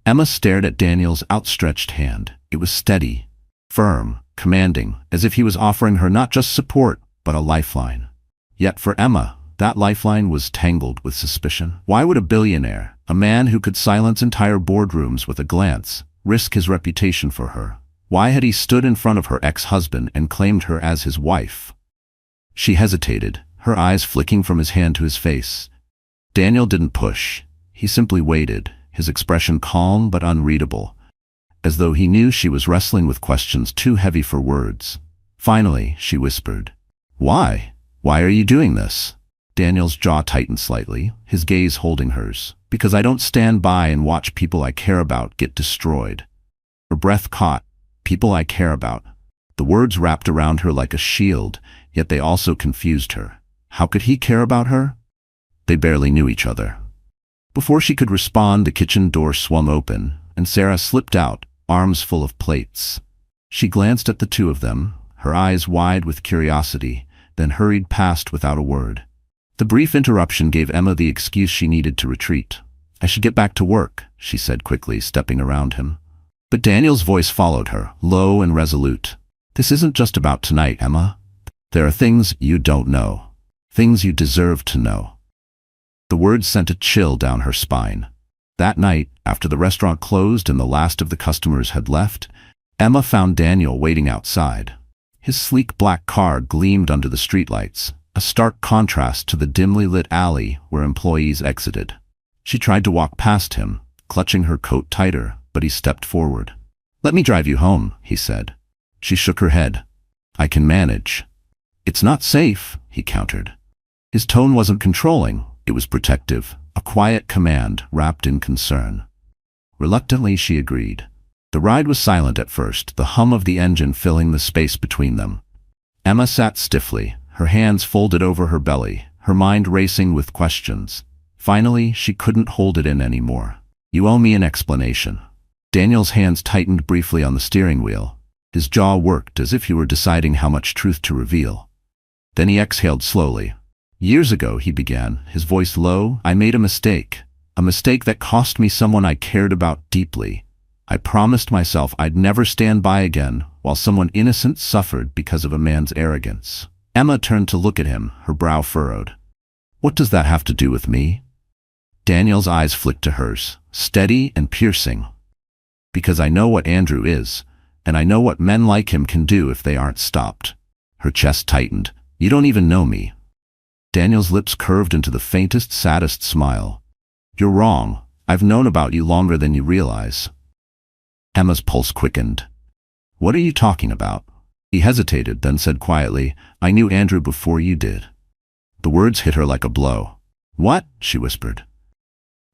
Emma stared at Daniel's outstretched hand. It was steady, firm, commanding, as if he was offering her not just support, but a lifeline. Yet for Emma, that lifeline was tangled with suspicion. Why would a billionaire, a man who could silence entire boardrooms with a glance, risk his reputation for her? Why had he stood in front of her ex-husband and claimed her as his wife? She hesitated, her eyes flicking from his hand to his face. Daniel didn't push. He simply waited, his expression calm but unreadable, as though he knew she was wrestling with questions too heavy for words. Finally, she whispered, "Why? Why are you doing this?" Daniel's jaw tightened slightly, his gaze holding hers. "Because I don't stand by and watch people I care about get destroyed." Her breath caught. People I care about. The words wrapped around her like a shield, yet they also confused her. How could he care about her? They barely knew each other. Before she could respond, the kitchen door swung open, and Sarah slipped out, arms full of plates. She glanced at the two of them, her eyes wide with curiosity, then hurried past without a word. The brief interruption gave Emma the excuse she needed to retreat. "I should get back to work," she said quickly, stepping around him. But Daniel's voice followed her, low and resolute. "This isn't just about tonight, Emma. There are things you don't know. Things you deserve to know." The words sent a chill down her spine. That night, after the restaurant closed and the last of the customers had left, Emma found Daniel waiting outside. His sleek black car gleamed under the streetlights, a stark contrast to the dimly lit alley where employees exited. She tried to walk past him, clutching her coat tighter, but he stepped forward. "Let me drive you home," he said. She shook her head. "I can manage." "It's not safe," he countered. His tone wasn't controlling, it was protective, a quiet command wrapped in concern. Reluctantly, she agreed. The ride was silent at first, the hum of the engine filling the space between them. Emma sat stiffly, her hands folded over her belly, her mind racing with questions. Finally, she couldn't hold it in anymore. "You owe me an explanation." Daniel's hands tightened briefly on the steering wheel. His jaw worked as if he were deciding how much truth to reveal. Then he exhaled slowly. "Years ago," he began, his voice low, "I made a mistake that cost me someone I cared about deeply. I promised myself I'd never stand by again while someone innocent suffered because of a man's arrogance." Emma turned to look at him, her brow furrowed. "What does that have to do with me?" Daniel's eyes flicked to hers, steady and piercing. "Because I know what Andrew is, and I know what men like him can do if they aren't stopped." Her chest tightened. "You don't even know me." Daniel's lips curved into the faintest, saddest smile. "You're wrong. I've known about you longer than you realize." Emma's pulse quickened. "What are you talking about?" He hesitated, then said quietly, "I knew Andrew before you did." The words hit her like a blow. "What?" she whispered.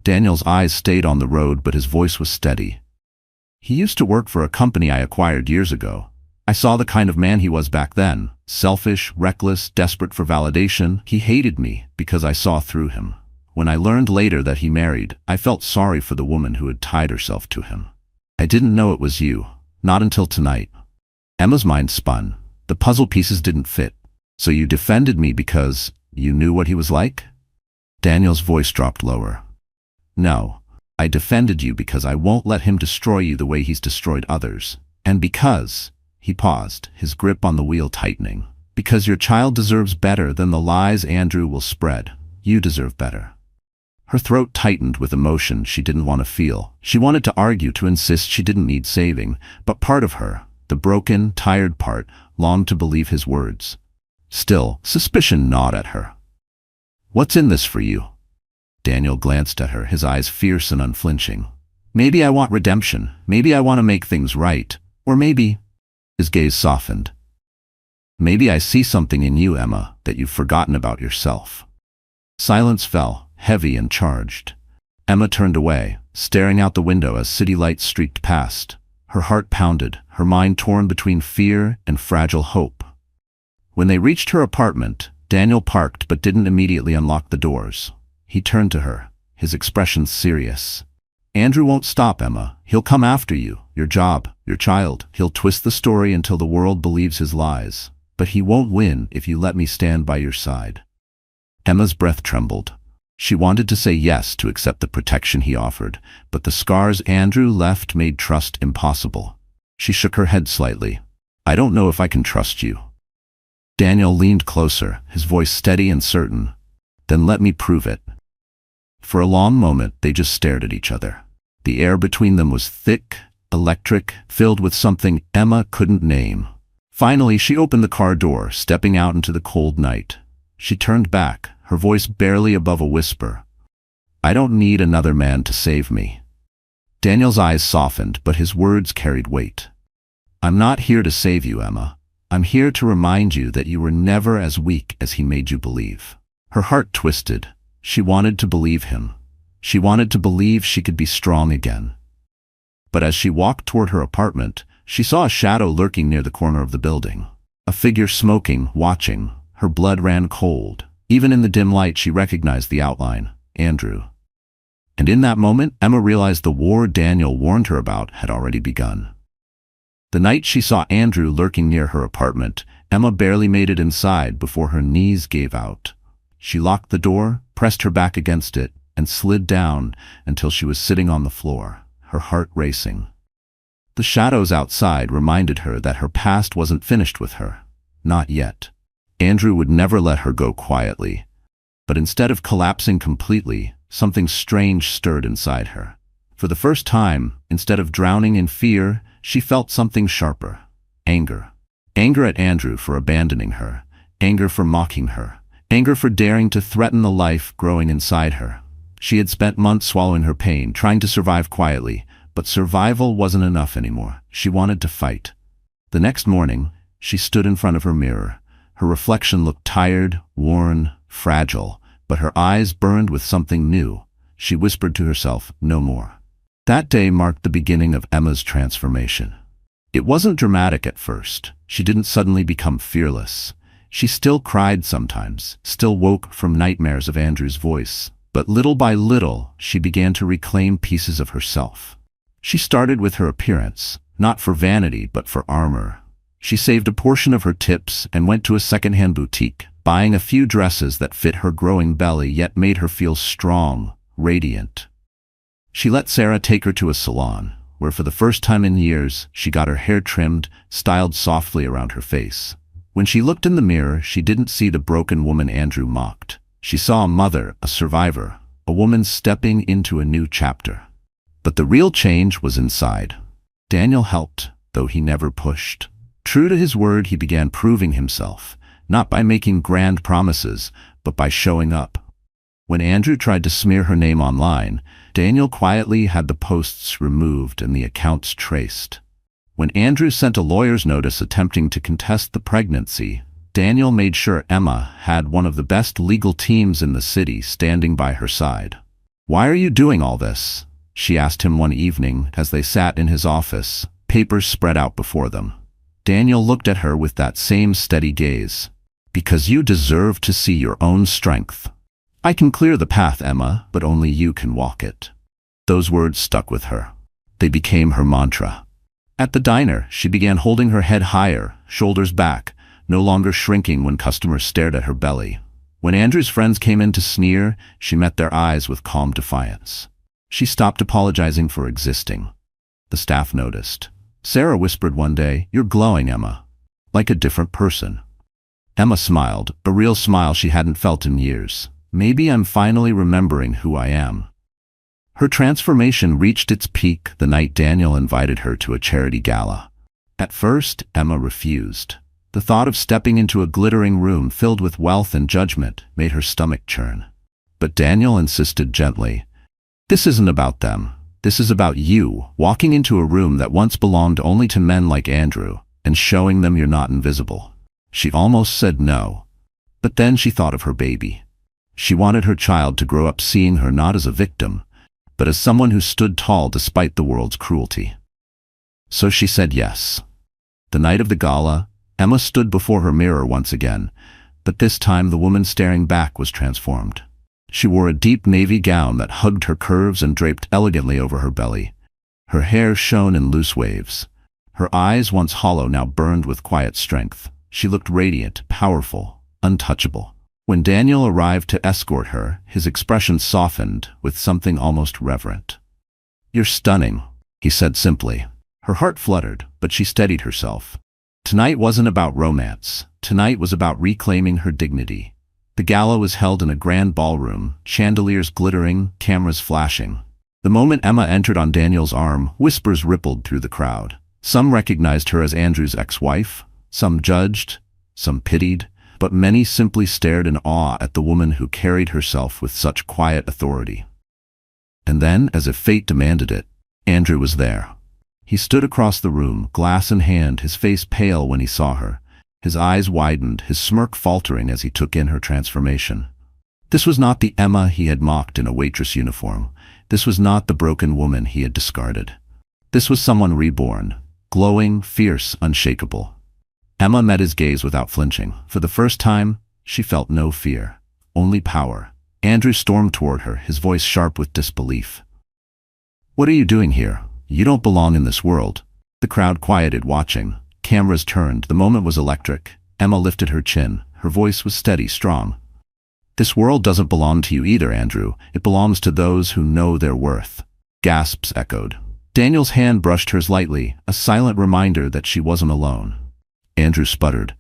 Daniel's eyes stayed on the road, but his voice was steady. "He used to work for a company I acquired years ago. I saw the kind of man he was back then. Selfish, reckless, desperate for validation. He hated me because I saw through him. When I learned later that he married, I felt sorry for the woman who had tied herself to him. I didn't know it was you. Not until tonight." Emma's mind spun. The puzzle pieces didn't fit. "So you defended me because you knew what he was like?" Daniel's voice dropped lower. "No. I defended you because I won't let him destroy you the way he's destroyed others. And because..." He paused, his grip on the wheel tightening. "Because your child deserves better than the lies Andrew will spread. You deserve better." Her throat tightened with emotion she didn't want to feel. She wanted to argue, to insist she didn't need saving, but part of her, the broken, tired part, longed to believe his words. Still, suspicion gnawed at her. "What's in this for you?" Daniel glanced at her, his eyes fierce and unflinching. Maybe I want redemption. Maybe I want to make things right. Or maybe, his gaze softened. Maybe I see something in you, Emma, that you've forgotten about yourself. Silence fell, heavy and charged. Emma turned away, staring out the window as city lights streaked past. Her heart pounded, her mind torn between fear and fragile hope. When they reached her apartment, Daniel parked but didn't immediately unlock the doors. He turned to her, his expression serious. Andrew won't stop, Emma. He'll come after you, your job, your child. He'll twist the story until the world believes his lies. But he won't win if you let me stand by your side. Emma's breath trembled. She wanted to say yes to accept the protection he offered, but the scars Andrew left made trust impossible. She shook her head slightly. I don't know if I can trust you. Daniel leaned closer, his voice steady and certain. Then let me prove it. For a long moment, they just stared at each other. The air between them was thick, electric, filled with something Emma couldn't name. Finally, she opened the car door, stepping out into the cold night. She turned back, her voice barely above a whisper. I don't need another man to save me. Daniel's eyes softened, but his words carried weight. I'm not here to save you, Emma. I'm here to remind you that you were never as weak as he made you believe. Her heart twisted. She wanted to believe him. She wanted to believe she could be strong again. But as she walked toward her apartment, she saw a shadow lurking near the corner of the building. A figure smoking, watching. Her blood ran cold. Even in the dim light, she recognized the outline. Andrew. And in that moment, Emma realized the war Daniel warned her about had already begun. The night she saw Andrew lurking near her apartment, Emma barely made it inside before her knees gave out. She locked the door, pressed her back against it, and slid down until she was sitting on the floor, her heart racing. The shadows outside reminded her that her past wasn't finished with her. Not yet. Andrew would never let her go quietly. But instead of collapsing completely, something strange stirred inside her. For the first time, instead of drowning in fear, she felt something sharper. Anger. Anger at Andrew for abandoning her. Anger for mocking her. Anger for daring to threaten the life growing inside her. She had spent months swallowing her pain, trying to survive quietly, but survival wasn't enough anymore. She wanted to fight. The next morning, she stood in front of her mirror. Her reflection looked tired, worn, fragile, but her eyes burned with something new. She whispered to herself, no more. That day marked the beginning of Emma's transformation. It wasn't dramatic at first. She didn't suddenly become fearless. She still cried sometimes, still woke from nightmares of Andrew's voice. But little by little, she began to reclaim pieces of herself. She started with her appearance, not for vanity but for armor. She saved a portion of her tips and went to a second-hand boutique, buying a few dresses that fit her growing belly yet made her feel strong, radiant. She let Sarah take her to a salon, where for the first time in years, she got her hair trimmed, styled softly around her face. When she looked in the mirror, she didn't see the broken woman Andrew mocked. She saw a mother, a survivor, a woman stepping into a new chapter. But the real change was inside. Daniel helped, though he never pushed. True to his word, he began proving himself, not by making grand promises, but by showing up. When Andrew tried to smear her name online, Daniel quietly had the posts removed and the accounts traced. When Andrew sent a lawyer's notice attempting to contest the pregnancy, Daniel made sure Emma had one of the best legal teams in the city standing by her side. "Why are you doing all this?" she asked him one evening as they sat in his office, papers spread out before them. Daniel looked at her with that same steady gaze. "Because you deserve to see your own strength. I can clear the path, Emma, but only you can walk it." Those words stuck with her. They became her mantra. At the diner, she began holding her head higher, shoulders back, no longer shrinking when customers stared at her belly. When Andrew's friends came in to sneer, she met their eyes with calm defiance. She stopped apologizing for existing. The staff noticed. Sarah whispered one day, "You're glowing, Emma. Like a different person." Emma smiled, a real smile she hadn't felt in years. "Maybe I'm finally remembering who I am." Her transformation reached its peak the night Daniel invited her to a charity gala. At first, Emma refused. The thought of stepping into a glittering room filled with wealth and judgment made her stomach churn. But Daniel insisted gently, "This isn't about them. This is about you walking into a room that once belonged only to men like Andrew and showing them you're not invisible. She almost said no. But then she thought of her baby. She wanted her child to grow up seeing her not as a victim, but as someone who stood tall despite the world's cruelty. So she said yes. The night of the gala, Emma stood before her mirror once again, but this time the woman staring back was transformed. She wore a deep navy gown that hugged her curves and draped elegantly over her belly. Her hair shone in loose waves. Her eyes, once hollow, now burned with quiet strength. She looked radiant, powerful, untouchable. When Daniel arrived to escort her, his expression softened with something almost reverent. "You're stunning," he said simply. Her heart fluttered, but she steadied herself. Tonight wasn't about romance. Tonight was about reclaiming her dignity. The gala was held in a grand ballroom, chandeliers glittering, cameras flashing. The moment Emma entered on Daniel's arm, whispers rippled through the crowd. Some recognized her as Andrew's ex-wife, some judged, some pitied, but many simply stared in awe at the woman who carried herself with such quiet authority. And then, as if fate demanded it, Andrew was there. He stood across the room, glass in hand, his face pale when he saw her. His eyes widened, his smirk faltering as he took in her transformation. This was not the Emma he had mocked in a waitress uniform. This was not the broken woman he had discarded. This was someone reborn, glowing, fierce, unshakable. Emma met his gaze without flinching. For the first time, she felt no fear, only power. Andrew stormed toward her, his voice sharp with disbelief. "What are you doing here? You don't belong in this world." The crowd quieted, watching. Cameras turned. The moment was electric. Emma lifted her chin. Her voice was steady, strong. "This world doesn't belong to you either, Andrew. It belongs to those who know their worth." Gasps echoed. Daniel's hand brushed hers lightly, a silent reminder that she wasn't alone. Andrew sputtered,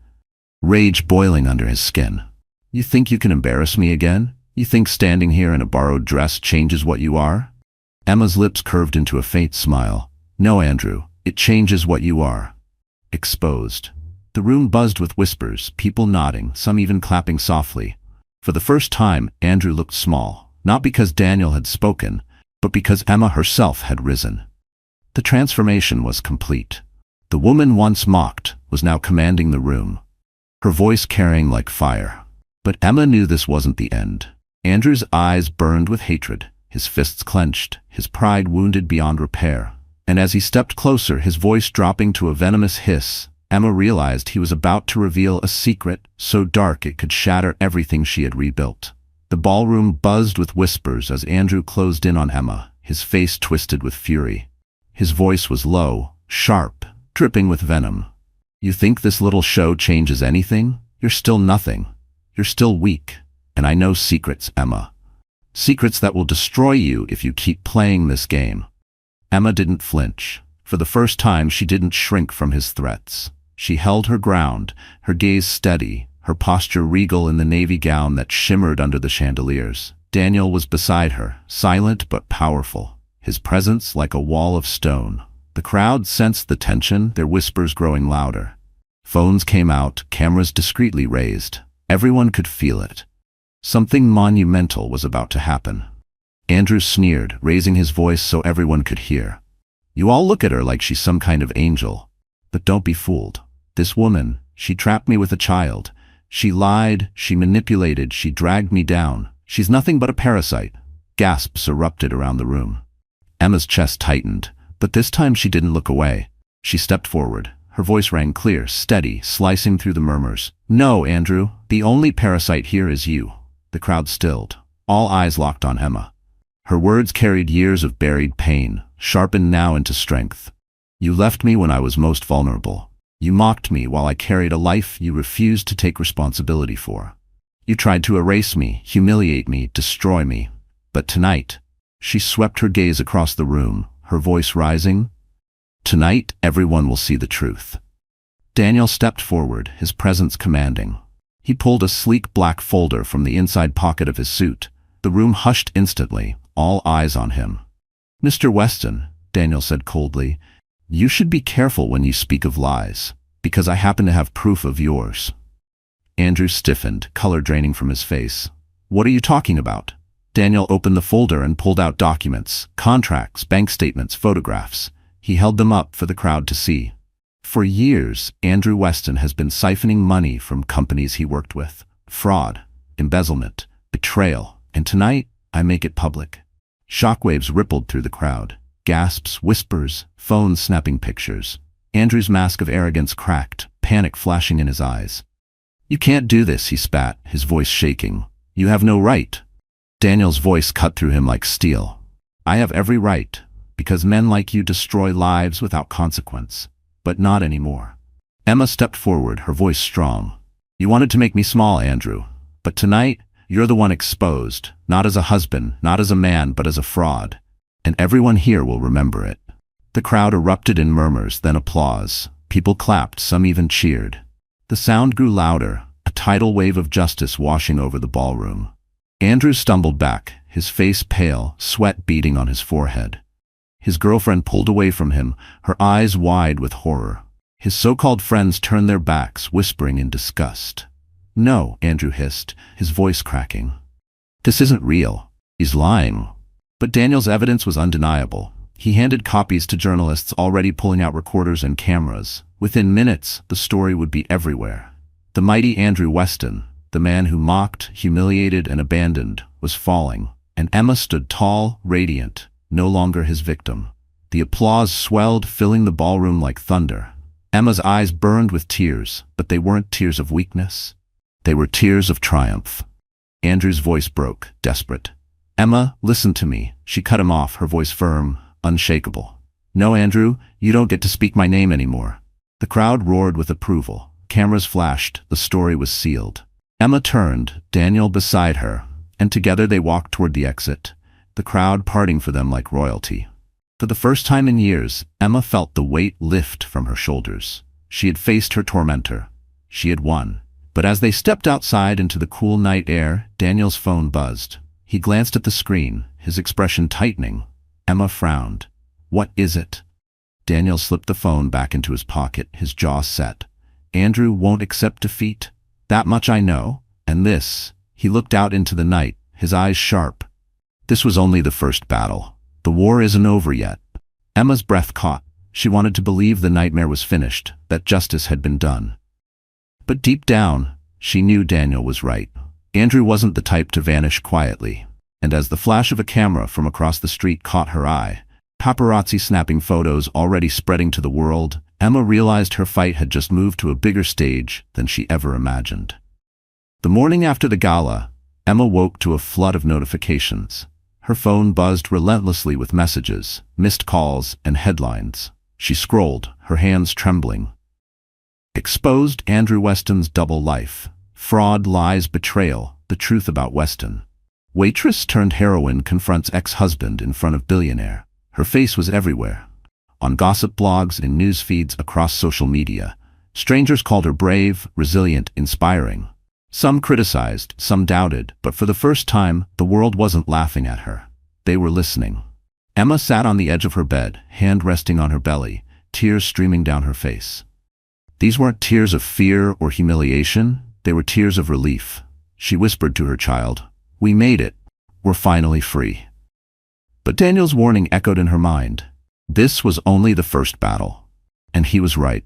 rage boiling under his skin. "You think you can embarrass me again? You think standing here in a borrowed dress changes what you are?" Emma's lips curved into a faint smile. "No, Andrew, it changes what you are." Exposed. The room buzzed with whispers, people nodding, some even clapping softly. For the first time, Andrew looked small, not because Daniel had spoken, but because Emma herself had risen. The transformation was complete. The woman once mocked was now commanding the room, her voice carrying like fire. But Emma knew this wasn't the end. Andrew's eyes burned with hatred, his fists clenched, his pride wounded beyond repair. And as he stepped closer, his voice dropping to a venomous hiss, Emma realized he was about to reveal a secret so dark it could shatter everything she had rebuilt. The ballroom buzzed with whispers as Andrew closed in on Emma, his face twisted with fury. His voice was low, sharp, dripping with venom. "You think this little show changes anything? You're still nothing. You're still weak. And I know secrets, Emma. Secrets that will destroy you if you keep playing this game." Emma didn't flinch. For the first time, she didn't shrink from his threats. She held her ground, her gaze steady, her posture regal in the navy gown that shimmered under the chandeliers. Daniel was beside her, silent but powerful, his presence like a wall of stone. The crowd sensed the tension, their whispers growing louder. Phones came out, cameras discreetly raised. Everyone could feel it. Something monumental was about to happen. Andrew sneered, raising his voice so everyone could hear. "You all look at her like she's some kind of angel. But don't be fooled. This woman, she trapped me with a child. She lied, she manipulated, she dragged me down. She's nothing but a parasite." Gasps erupted around the room. Emma's chest tightened, but this time she didn't look away. She stepped forward. Her voice rang clear, steady, slicing through the murmurs. "No, Andrew, the only parasite here is you." The crowd stilled. All eyes locked on Emma. Her words carried years of buried pain, sharpened now into strength. "You left me when I was most vulnerable. You mocked me while I carried a life you refused to take responsibility for. You tried to erase me, humiliate me, destroy me. But tonight," she swept her gaze across the room, her voice rising, "tonight everyone will see the truth." Daniel stepped forward, his presence commanding. He pulled a sleek black folder from the inside pocket of his suit. The room hushed instantly, all eyes on him. "Mr. Weston," Daniel said coldly, "you should be careful when you speak of lies, because I happen to have proof of yours." Andrew stiffened, color draining from his face. "What are you talking about?" Daniel opened the folder and pulled out documents, contracts, bank statements, photographs. He held them up for the crowd to see. For years, Andrew Weston has been siphoning money from companies he worked with. Fraud, embezzlement, betrayal, and tonight, I make it public. Shockwaves rippled through the crowd. Gasps, whispers, phones snapping pictures. Andrew's mask of arrogance cracked, panic flashing in his eyes. "You can't do this," he spat, his voice shaking. "You have no right." Daniel's voice cut through him like steel. "I have every right, because men like you destroy lives without consequence. But not anymore." Emma stepped forward, her voice strong. "You wanted to make me small, Andrew. But tonight, you're the one exposed, not as a husband, not as a man, but as a fraud. And everyone here will remember it." The crowd erupted in murmurs, then applause. People clapped, some even cheered. The sound grew louder, a tidal wave of justice washing over the ballroom. Andrew stumbled back, his face pale, sweat beading on his forehead. His girlfriend pulled away from him, her eyes wide with horror. His so-called friends turned their backs, whispering in disgust. "No," Andrew hissed, his voice cracking. "This isn't real. He's lying." But Daniel's evidence was undeniable. He handed copies to journalists already pulling out recorders and cameras. Within minutes, the story would be everywhere. The mighty Andrew Weston, the man who mocked, humiliated, and abandoned, was falling, and Emma stood tall, radiant, no longer his victim. The applause swelled, filling the ballroom like thunder. Emma's eyes burned with tears, but they weren't tears of weakness. They were tears of triumph. Andrew's voice broke, desperate. "Emma, listen to me." She cut him off, her voice firm, unshakable. "No, Andrew, you don't get to speak my name anymore." The crowd roared with approval. Cameras flashed, the story was sealed. Emma turned, Daniel beside her, and together they walked toward the exit, the crowd parting for them like royalty. For the first time in years, Emma felt the weight lift from her shoulders. She had faced her tormentor. She had won. But as they stepped outside into the cool night air, Daniel's phone buzzed. He glanced at the screen, his expression tightening. Emma frowned. "What is it?" Daniel slipped the phone back into his pocket, his jaw set. "Andrew won't accept defeat. That much I know. And this." He looked out into the night, his eyes sharp. "This was only the first battle. The war isn't over yet." Emma's breath caught. She wanted to believe the nightmare was finished, that justice had been done. But deep down, she knew Daniel was right. Andrew wasn't the type to vanish quietly. And as the flash of a camera from across the street caught her eye, paparazzi snapping photos already spreading to the world, Emma realized her fight had just moved to a bigger stage than she ever imagined. The morning after the gala, Emma woke to a flood of notifications. Her phone buzzed relentlessly with messages, missed calls, and headlines. She scrolled, her hands trembling. Exposed: Andrew Weston's double life. Fraud, lies, betrayal, the truth about Weston. Waitress turned heroine confronts ex-husband in front of Billionaire. Her face was everywhere. On gossip blogs and news feeds across social media, strangers called her brave, resilient, inspiring. Some criticized, some doubted, but for the first time, the world wasn't laughing at her. They were listening. Emma sat on the edge of her bed, hand resting on her belly, tears streaming down her face. These weren't tears of fear or humiliation, they were tears of relief. She whispered to her child, "We made it. We're finally free." But Daniel's warning echoed in her mind. This was only the first battle. And he was right.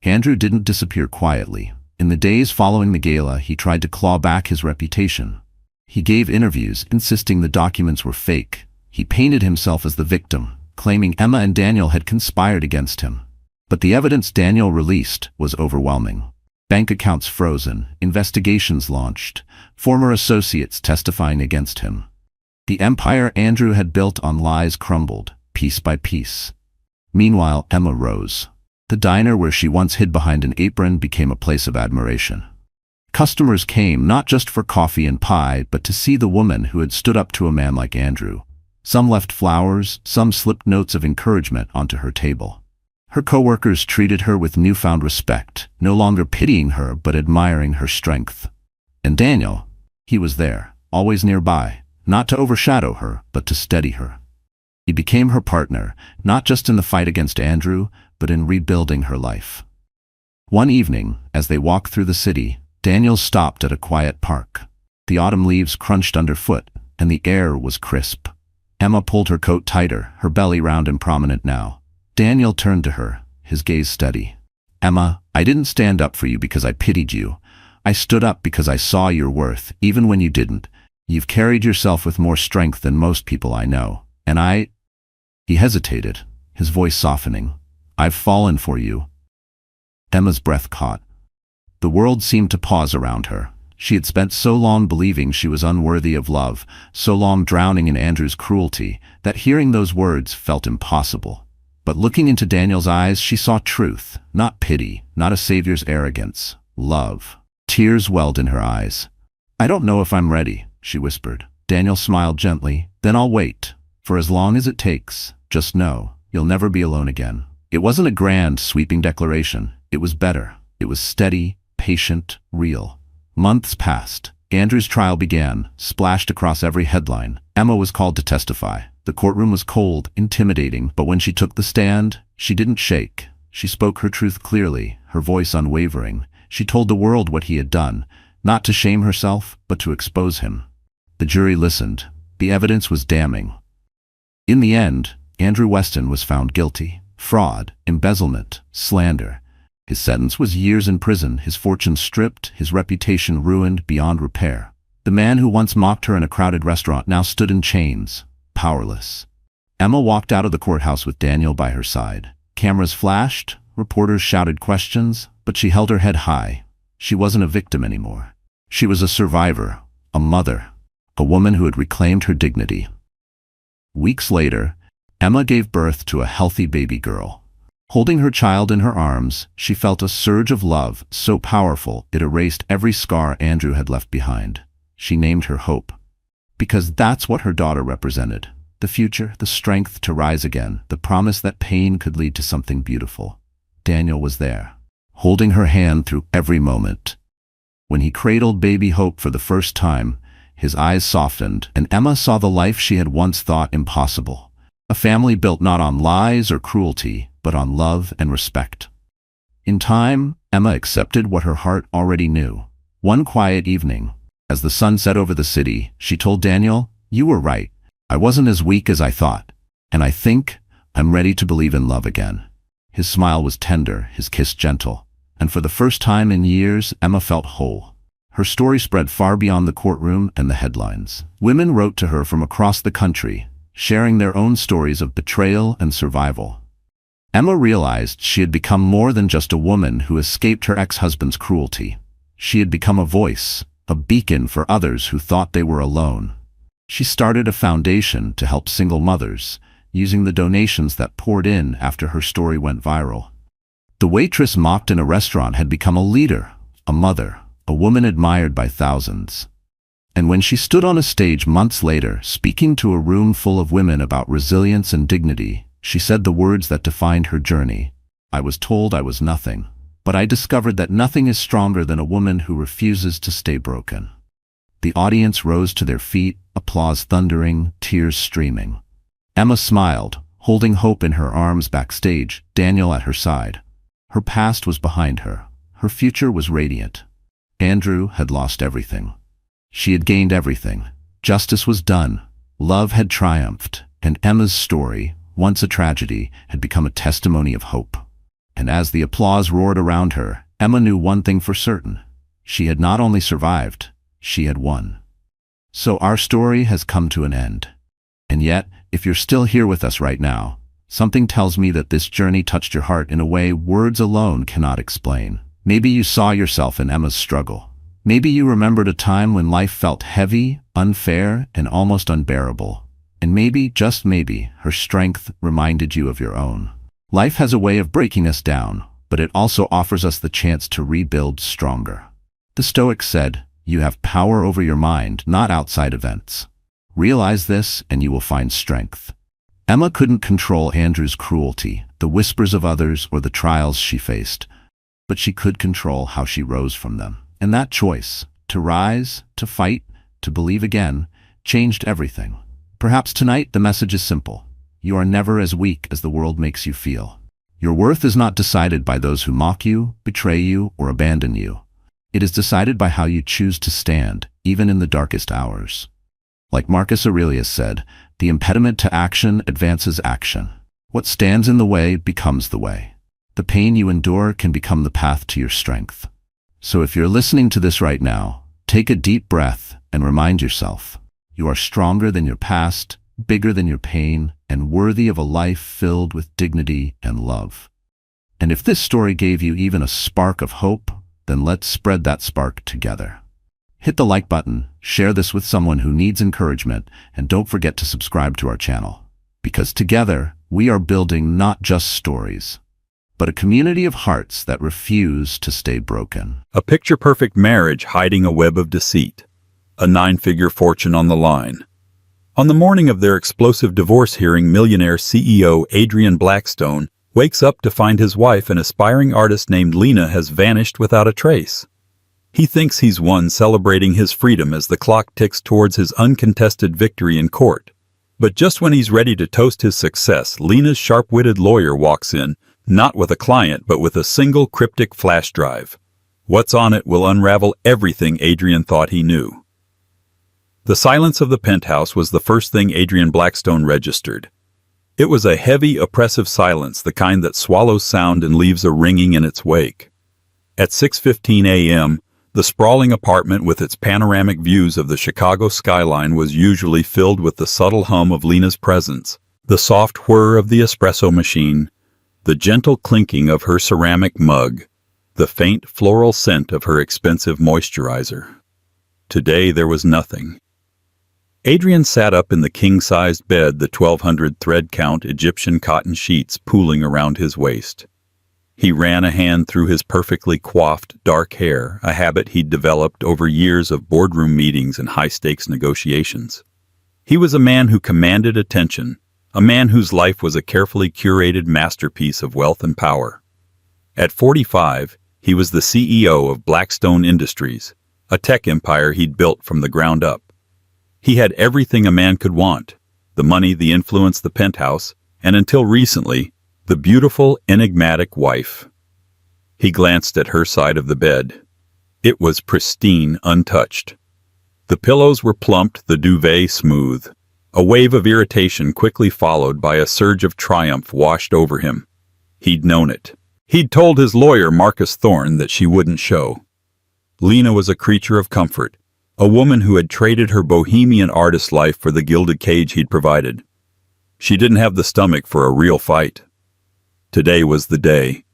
Andrew didn't disappear quietly. In the days following the gala, he tried to claw back his reputation. He gave interviews, insisting the documents were fake. He painted himself as the victim, claiming Emma and Daniel had conspired against him. But the evidence Daniel released was overwhelming. Bank accounts frozen, investigations launched, former associates testifying against him. The empire Andrew had built on lies crumbled, piece by piece. Meanwhile, Emma rose. The diner where she once hid behind an apron became a place of admiration. Customers came not just for coffee and pie, but to see the woman who had stood up to a man like Andrew. Some left flowers, some slipped notes of encouragement onto her table. Her coworkers treated her with newfound respect, no longer pitying her but admiring her strength. And Daniel, he was there, always nearby, not to overshadow her, but to steady her. He became her partner, not just in the fight against Andrew, but in rebuilding her life. One evening, as they walked through the city, Daniel stopped at a quiet park. The autumn leaves crunched underfoot, and the air was crisp. Emma pulled her coat tighter, her belly round and prominent now. Daniel turned to her, his gaze steady. "Emma, I didn't stand up for you because I pitied you. I stood up because I saw your worth, even when you didn't. You've carried yourself with more strength than most people I know. And I—" He hesitated, his voice softening. "I've fallen for you." Emma's breath caught. The world seemed to pause around her. She had spent so long believing she was unworthy of love, so long drowning in Andrew's cruelty, that hearing those words felt impossible. But looking into Daniel's eyes, she saw truth, not pity, not a savior's arrogance. Love. Tears welled in her eyes. "I don't know if I'm ready," she whispered. Daniel smiled gently. "Then I'll wait. For as long as it takes, just know, you'll never be alone again." It wasn't a grand, sweeping declaration. It was better. It was steady, patient, real. Months passed. Andrew's trial began, splashed across every headline. Emma was called to testify. The courtroom was cold, intimidating, but when she took the stand, she didn't shake. She spoke her truth clearly, her voice unwavering. She told the world what he had done, not to shame herself, but to expose him. The jury listened. The evidence was damning. In the end, Andrew Weston was found guilty. Fraud, embezzlement, slander. His sentence was years in prison, his fortune stripped, his reputation ruined beyond repair. The man who once mocked her in a crowded restaurant now stood in chains, powerless. Emma walked out of the courthouse with Daniel by her side. Cameras flashed, reporters shouted questions, but she held her head high. She wasn't a victim anymore. She was a survivor, a mother, a woman who had reclaimed her dignity. Weeks later, Emma gave birth to a healthy baby girl. Holding her child in her arms, she felt a surge of love so powerful it erased every scar Andrew had left behind. She named her Hope. Because that's what her daughter represented. The future, the strength to rise again, the promise that pain could lead to something beautiful. Daniel was there, holding her hand through every moment. When he cradled baby Hope for the first time, his eyes softened, and Emma saw the life she had once thought impossible. A family built not on lies or cruelty, but on love and respect. In time, Emma accepted what her heart already knew. One quiet evening, as the sun set over the city, she told Daniel, "You were right. I wasn't as weak as I thought. And I think I'm ready to believe in love again." His smile was tender, his kiss gentle. And for the first time in years, Emma felt whole. Her story spread far beyond the courtroom and the headlines. Women wrote to her from across the country, sharing their own stories of betrayal and survival. Emma realized she had become more than just a woman who escaped her ex-husband's cruelty. She had become a voice, a beacon for others who thought they were alone. She started a foundation to help single mothers, using the donations that poured in after her story went viral. The waitress mocked in a restaurant had become a leader, a mother, a woman admired by thousands. And when she stood on a stage months later, speaking to a room full of women about resilience and dignity, she said the words that defined her journey. "I was told I was nothing, but I discovered that nothing is stronger than a woman who refuses to stay broken." The audience rose to their feet, applause thundering, tears streaming. Emma smiled, holding Hope in her arms backstage, Daniel at her side. Her past was behind her. Her future was radiant. Andrew had lost everything. She had gained everything. Justice was done. Love had triumphed. And Emma's story, once a tragedy, had become a testimony of hope. And as the applause roared around her, Emma knew one thing for certain. She had not only survived, she had won. So our story has come to an end. And yet, if you're still here with us right now, something tells me that this journey touched your heart in a way words alone cannot explain. Maybe you saw yourself in Emma's struggle. Maybe you remembered a time when life felt heavy, unfair, and almost unbearable. And maybe, just maybe, her strength reminded you of your own. Life has a way of breaking us down, but it also offers us the chance to rebuild stronger. The Stoics said, "You have power over your mind, not outside events." Realize this, and you will find strength. Emma couldn't control Andrew's cruelty, the whispers of others, or the trials she faced, but she could control how she rose from them. And that choice, to rise, to fight, to believe again, changed everything. Perhaps tonight the message is simple. You are never as weak as the world makes you feel. Your worth is not decided by those who mock you, betray you, or abandon you. It is decided by how you choose to stand, even in the darkest hours. Like Marcus Aurelius said, the impediment to action advances action. What stands in the way becomes the way. The pain you endure can become the path to your strength. So if you're listening to this right now, take a deep breath and remind yourself, you are stronger than your past, bigger than your pain, and worthy of a life filled with dignity and love. And if this story gave you even a spark of hope, then let's spread that spark together. Hit the like button, share this with someone who needs encouragement, and don't forget to subscribe to our channel. Because together, we are building not just stories, but a community of hearts that refuse to stay broken. A picture-perfect marriage hiding a web of deceit. A 9-figure fortune on the line. On the morning of their explosive divorce hearing, millionaire CEO Adrian Blackstone wakes up to find his wife, an aspiring artist named Lena, has vanished without a trace. He thinks he's won, celebrating his freedom as the clock ticks towards his uncontested victory in court. But just when he's ready to toast his success, Lena's sharp-witted lawyer walks in, not with a client, but with a single cryptic flash drive. What's on it will unravel everything Adrian thought he knew. The silence of the penthouse was the first thing Adrian Blackstone registered. It was a heavy, oppressive silence, the kind that swallows sound and leaves a ringing in its wake. At 6:15 a.m., the sprawling apartment with its panoramic views of the Chicago skyline was usually filled with the subtle hum of Lena's presence, the soft whir of the espresso machine, the gentle clinking of her ceramic mug, the faint floral scent of her expensive moisturizer. Today there was nothing. Adrian sat up in the king-sized bed, the 1,200 thread-count Egyptian cotton sheets pooling around his waist. He ran a hand through his perfectly coiffed, dark hair, a habit he'd developed over years of boardroom meetings and high-stakes negotiations. He was a man who commanded attention, a man whose life was a carefully curated masterpiece of wealth and power. At 45, he was the CEO of Blackstone Industries, a tech empire he'd built from the ground up. He had everything a man could want: the money, the influence, the penthouse, and until recently, the beautiful, enigmatic wife. He glanced at her side of the bed. It was pristine, untouched. The pillows were plumped, the duvet smooth. A wave of irritation quickly followed by a surge of triumph washed over him. He'd known it. He'd told his lawyer, Marcus Thorne, that she wouldn't show. Lena was a creature of comfort, a woman who had traded her bohemian artist life for the gilded cage he'd provided. She didn't have the stomach for a real fight. Today was the day.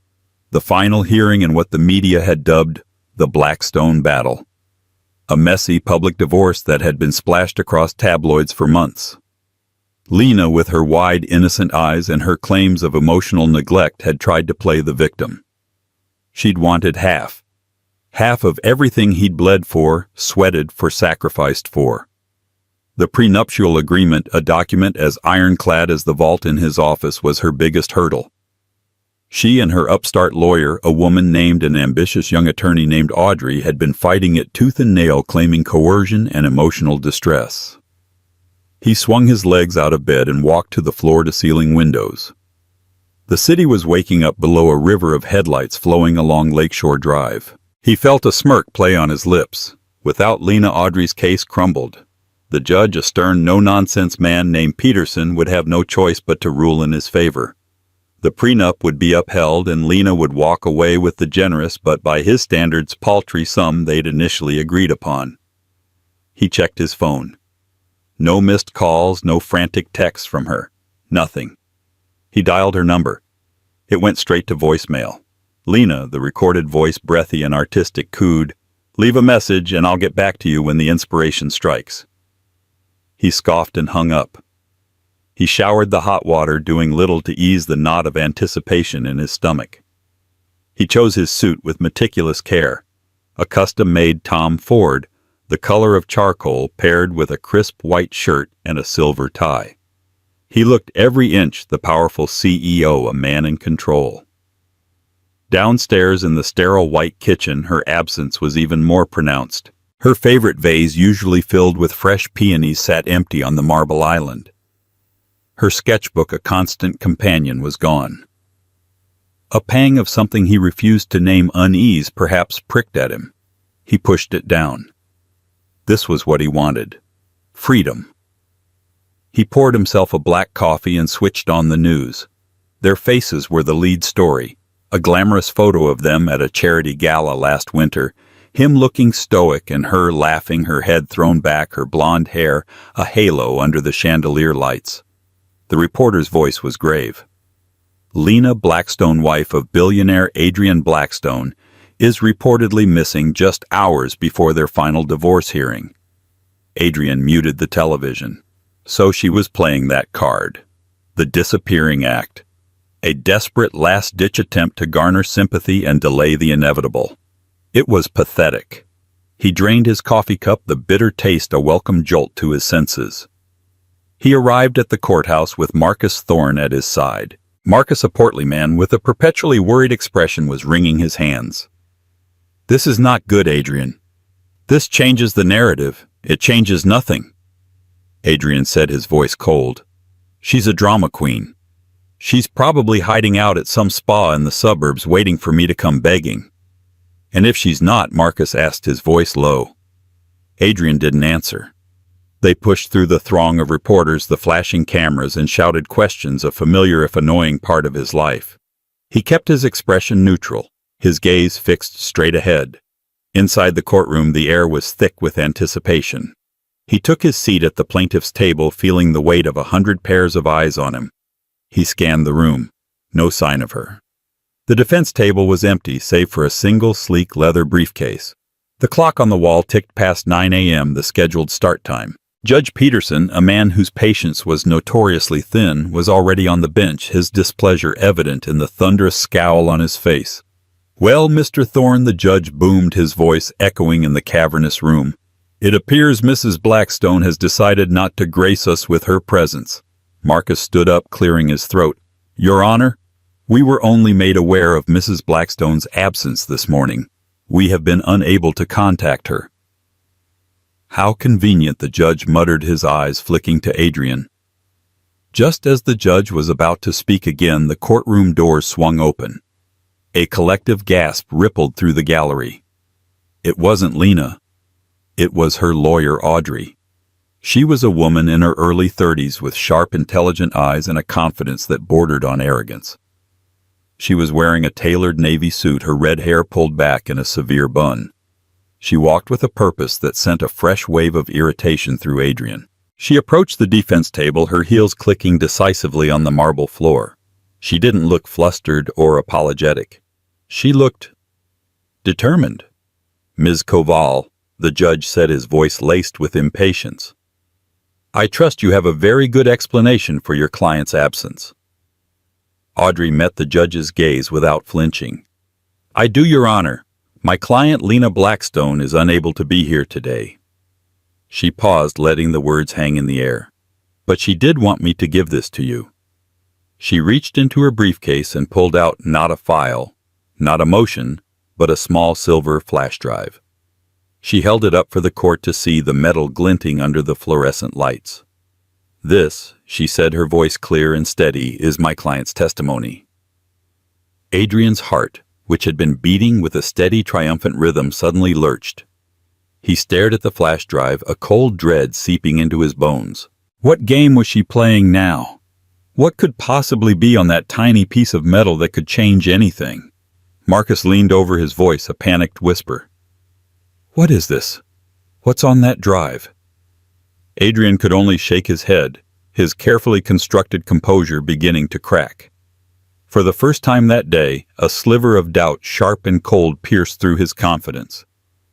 The final hearing in what the media had dubbed the Blackstone battle. A messy public divorce that had been splashed across tabloids for months. Lena, with her wide, innocent eyes and her claims of emotional neglect, had tried to play the victim. She'd wanted half. Half of everything he'd bled for, sweated for, sacrificed for. The prenuptial agreement, a document as ironclad as the vault in his office, was her biggest hurdle. She and her upstart lawyer, a woman named an ambitious young attorney named Audrey, had been fighting it tooth and nail, claiming coercion and emotional distress. He swung his legs out of bed and walked to the floor-to-ceiling windows. The city was waking up below a river of headlights flowing along Lakeshore Drive. He felt a smirk play on his lips. Without Lena, Audrey's case crumbled. The judge, a stern, no-nonsense man named Peterson, would have no choice but to rule in his favor. The prenup would be upheld, and Lena would walk away with the generous but, by his standards, paltry sum they'd initially agreed upon. He checked his phone. No missed calls, no frantic texts from her. Nothing. He dialed her number. It went straight to voicemail. Lena, the recorded voice breathy and artistic, cooed, "Leave a message and I'll get back to you when the inspiration strikes." He scoffed and hung up. He showered the hot water, doing little to ease the knot of anticipation in his stomach. He chose his suit with meticulous care, a custom-made Tom Ford, the color of charcoal, paired with a crisp white shirt and a silver tie. He looked every inch the powerful CEO, a man in control. Downstairs in the sterile white kitchen, her absence was even more pronounced. Her favorite vase, usually filled with fresh peonies, sat empty on the marble island. Her sketchbook, a constant companion, was gone. A pang of something he refused to name, unease, perhaps pricked at him. He pushed it down. This was what he wanted. freedom. He poured himself a black coffee and switched on the news. Their faces were the lead story, a glamorous photo of them at a charity gala last winter, him looking stoic and her laughing, her head thrown back, her blonde hair a halo under the chandelier lights. The reporter's voice was grave. Lena Blackstone, wife of billionaire Adrian Blackstone, is reportedly missing just hours before their final divorce hearing. Adrian muted the television. So she was playing that card. The disappearing act. A desperate last-ditch attempt to garner sympathy and delay the inevitable. It was pathetic. He drained his coffee cup, the bitter taste a welcome jolt to his senses. He arrived at the courthouse with Marcus Thorne at his side. Marcus, a portly man with a perpetually worried expression, was wringing his hands. "This is not good, Adrian. This changes the narrative. It changes nothing." Adrian said, his voice cold. "She's a drama queen. She's probably hiding out at some spa in the suburbs waiting for me to come begging." "And if she's not?" Marcus asked, his voice low. Adrian didn't answer. They pushed through the throng of reporters, the flashing cameras, and shouted questions, a familiar if annoying part of his life. He kept his expression neutral, his gaze fixed straight ahead. Inside the courtroom, the air was thick with anticipation. He took his seat at the plaintiff's table, feeling the weight of 100 pairs of eyes on him. He scanned the room. No sign of her. The defense table was empty, save for a single sleek leather briefcase. The clock on the wall ticked past 9 a.m., the scheduled start time. Judge Peterson, a man whose patience was notoriously thin, was already on the bench, his displeasure evident in the thunderous scowl on his face. "Well, Mr. Thorne," the judge boomed, his voice echoing in the cavernous room, "it appears Mrs. Blackstone has decided not to grace us with her presence." Marcus stood up, clearing his throat. "Your Honor, we were only made aware of Mrs. Blackstone's absence this morning. We have been unable to contact her." "How convenient," the judge muttered, his eyes flicking to Adrian. Just as the judge was about to speak again, the courtroom doors swung open. A collective gasp rippled through the gallery. It wasn't Lena. It was her lawyer, Audrey. She was a woman in her early 30s with sharp, intelligent eyes and a confidence that bordered on arrogance. She was wearing a tailored navy suit, her red hair pulled back in a severe bun. She walked with a purpose that sent a fresh wave of irritation through Adrian. She approached the defense table, her heels clicking decisively on the marble floor. She didn't look flustered or apologetic. She looked determined. "Ms. Koval," the judge said, his voice laced with impatience, "I trust you have a very good explanation for your client's absence." Audrey met the judge's gaze without flinching. "I do, Your Honor. My client, Lena Blackstone, is unable to be here today." She paused, letting the words hang in the air. "But she did want me to give this to you." She reached into her briefcase and pulled out not a file, not a motion, but a small silver flash drive. She held it up for the court to see, the metal glinting under the fluorescent lights. "This," she said, her voice clear and steady, "is my client's testimony." Adrian's heart, which had been beating with a steady, triumphant rhythm, suddenly lurched. He stared at the flash drive, a cold dread seeping into his bones. What game was she playing now? What could possibly be on that tiny piece of metal that could change anything? Marcus leaned over, his voice a panicked whisper. "What is this? What's on that drive?" Adrian could only shake his head, his carefully constructed composure beginning to crack. For the first time that day, a sliver of doubt, sharp and cold, pierced through his confidence.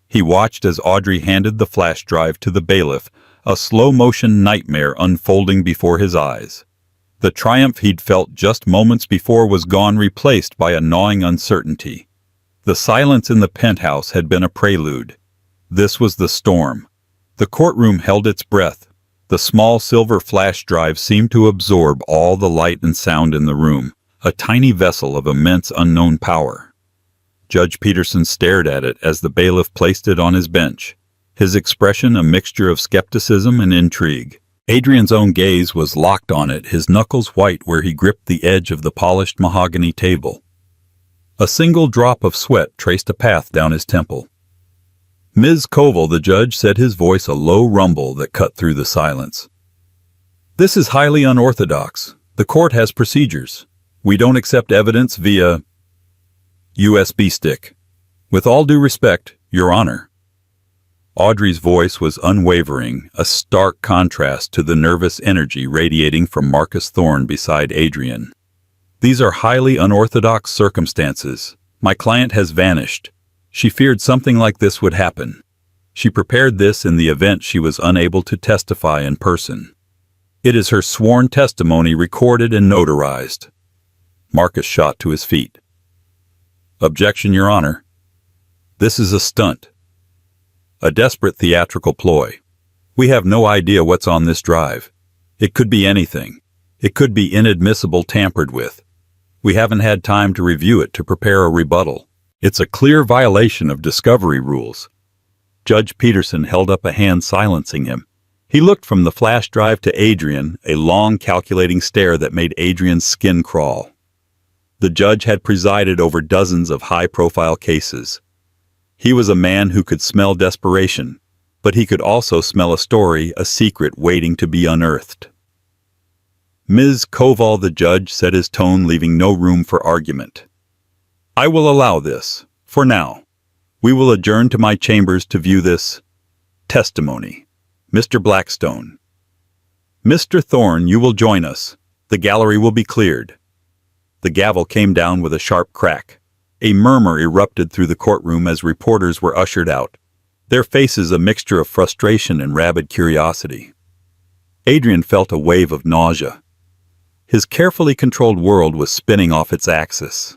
He watched as Audrey handed the flash drive to the bailiff, a slow-motion nightmare unfolding before his eyes. The triumph he'd felt just moments before was gone, replaced by a gnawing uncertainty. The silence in the penthouse had been a prelude. This was the storm. The courtroom held its breath. The small silver flash drive seemed to absorb all the light and sound in the room, a tiny vessel of immense unknown power. Judge Peterson stared at it as the bailiff placed it on his bench, his expression a mixture of skepticism and intrigue. Adrian's own gaze was locked on it, his knuckles white where he gripped the edge of the polished mahogany table. A single drop of sweat traced a path down his temple. Ms. Koval, the judge, said, his voice a low rumble that cut through the silence. This is highly unorthodox. The court has procedures. We don't accept evidence via USB stick. With all due respect, Your Honor. Audrey's voice was unwavering, a stark contrast to the nervous energy radiating from Marcus Thorne beside Adrian. These are highly unorthodox circumstances. My client has vanished. She feared something like this would happen. She prepared this in the event she was unable to testify in person. It is her sworn testimony recorded and notarized. Marcus shot to his feet. Objection, Your Honor. This is a stunt. A desperate theatrical ploy. We have no idea what's on this drive. It could be anything. It could be inadmissible, tampered with. We haven't had time to review it to prepare a rebuttal. It's a clear violation of discovery rules. Judge Peterson held up a hand, silencing him. He looked from the flash drive to Adrian, a long, calculating stare that made Adrian's skin crawl. The judge had presided over dozens of high-profile cases. He was a man who could smell desperation, but he could also smell a story, a secret waiting to be unearthed. Ms. Koval, the judge, said, his tone leaving no room for argument. I will allow this, for now. We will adjourn to my chambers to view this testimony. Mr. Blackstone. Mr. Thorne, you will join us. The gallery will be cleared. The gavel came down with a sharp crack. A murmur erupted through the courtroom as reporters were ushered out, their faces a mixture of frustration and rabid curiosity. Adrian felt a wave of nausea. His carefully controlled world was spinning off its axis.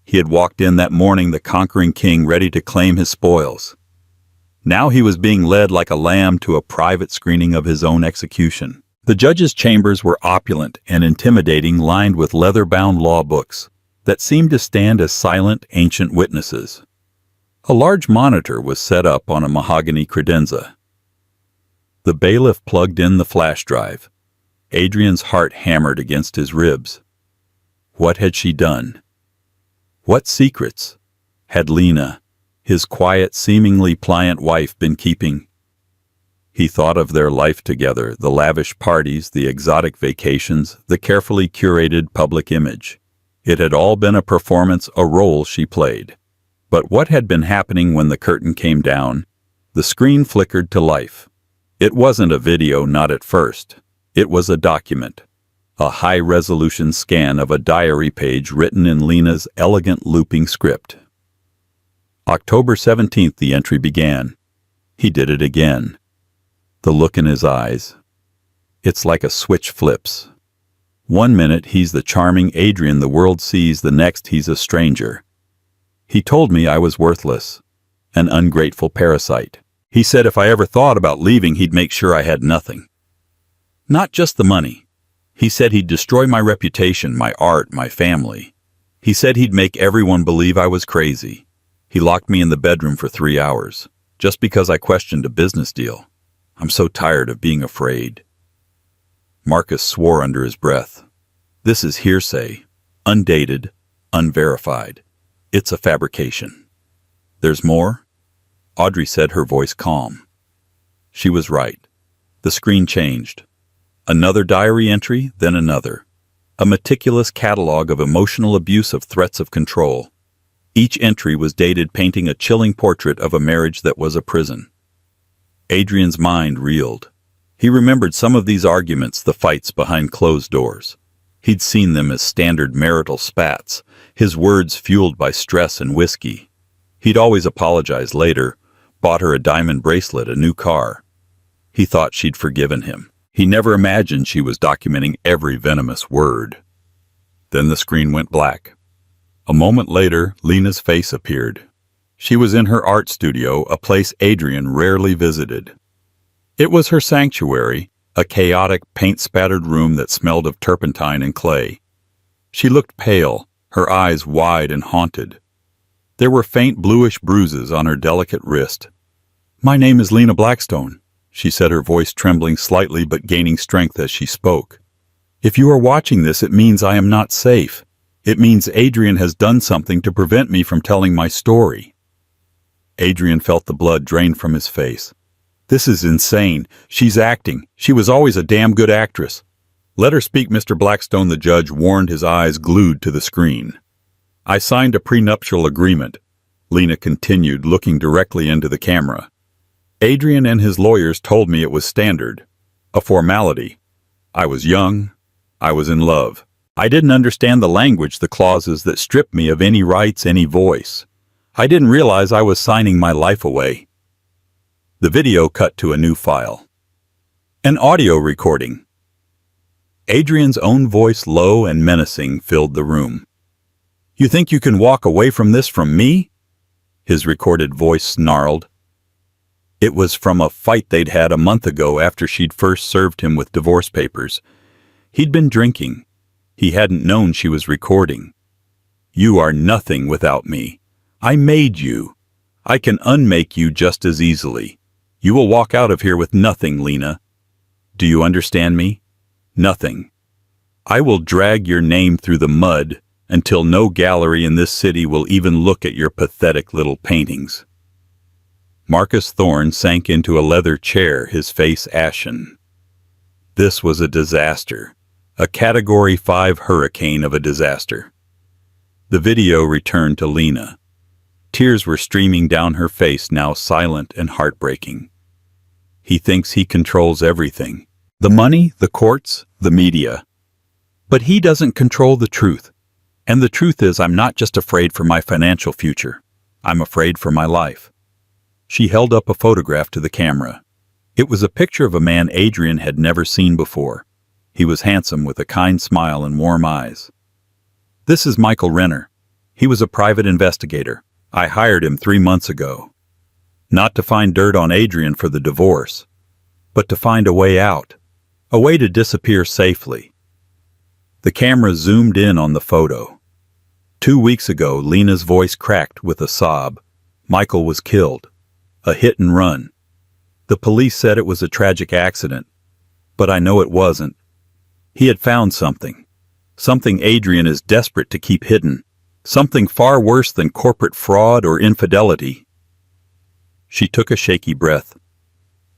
He had walked in that morning the conquering king, ready to claim his spoils. Now he was being led like a lamb to a private screening of his own execution. The judge's chambers were opulent and intimidating, lined with leather-bound law books that seemed to stand as silent, ancient witnesses. A large monitor was set up on a mahogany credenza. The bailiff plugged in the flash drive. Adrian's heart hammered against his ribs. What had she done? What secrets had Lena, his quiet, seemingly pliant wife, been keeping? He thought of their life together, the lavish parties, the exotic vacations, the carefully curated public image. It had all been a performance, a role she played. But what had been happening when the curtain came down? The screen flickered to life. It wasn't a video, not at first. It was a document. A high-resolution scan of a diary page written in Lena's elegant looping script. October 17th, the entry began. He did it again. The look in his eyes. It's like a switch flips. 1 minute he's the charming Adrian the world sees, the next he's a stranger. He told me I was worthless, an ungrateful parasite. He said if I ever thought about leaving, he'd make sure I had nothing. Not just the money. He said he'd destroy my reputation, my art, my family. He said he'd make everyone believe I was crazy. He locked me in the bedroom for 3 hours, just because I questioned a business deal. I'm so tired of being afraid. Marcus swore under his breath. This is hearsay, undated, unverified. It's a fabrication. There's more? Audrey said, her voice calm. She was right. The screen changed. Another diary entry, then another. A meticulous catalog of emotional abuse, of threats of control. Each entry was dated, painting a chilling portrait of a marriage that was a prison. Adrian's mind reeled. He remembered some of these arguments, the fights behind closed doors. He'd seen them as standard marital spats, his words fueled by stress and whiskey. He'd always apologized later, bought her a diamond bracelet, a new car. He thought she'd forgiven him. He never imagined she was documenting every venomous word. Then the screen went black. A moment later, Lena's face appeared. She was in her art studio, a place Adrian rarely visited. It was her sanctuary, a chaotic, paint-spattered room that smelled of turpentine and clay. She looked pale, her eyes wide and haunted. There were faint bluish bruises on her delicate wrist. "My name is Lena Blackstone," she said, her voice trembling slightly but gaining strength as she spoke. "If you are watching this, it means I am not safe. It means Adrian has done something to prevent me from telling my story." Adrian felt the blood drain from his face. This is insane. She's acting. She was always a damn good actress. Let her speak, Mr. Blackstone, the judge warned, his eyes glued to the screen. I signed a prenuptial agreement, Lena continued, looking directly into the camera. Adrian and his lawyers told me it was standard, a formality. I was young. I was in love. I didn't understand the language, the clauses that stripped me of any rights, any voice. I didn't realize I was signing my life away. The video cut to a new file. An audio recording. Adrian's own voice, low and menacing, filled the room. You think you can walk away from this from me? His recorded voice snarled. It was from a fight they'd had a month ago after she'd first served him with divorce papers. He'd been drinking. He hadn't known she was recording. You are nothing without me. I made you. I can unmake you just as easily. You will walk out of here with nothing, Lena. Do you understand me? Nothing. I will drag your name through the mud until no gallery in this city will even look at your pathetic little paintings. Marcus Thorne sank into a leather chair, his face ashen. This was a disaster, a Category 5 hurricane of a disaster. The video returned to Lena. Tears were streaming down her face, now silent and heartbreaking. He thinks he controls everything. The money, the courts, the media. But he doesn't control the truth. And the truth is, I'm not just afraid for my financial future. I'm afraid for my life. She held up a photograph to the camera. It was a picture of a man Adrian had never seen before. He was handsome with a kind smile and warm eyes. This is Michael Renner. He was a private investigator. I hired him 3 months ago. Not to find dirt on Adrian for the divorce, but to find a way out, a way to disappear safely. The camera zoomed in on the photo. 2 weeks ago, Lena's voice cracked with a sob. Michael was killed. A hit and run. The police said it was a tragic accident, but I know it wasn't. He had found something. Something Adrian is desperate to keep hidden. Something far worse than corporate fraud or infidelity. She took a shaky breath.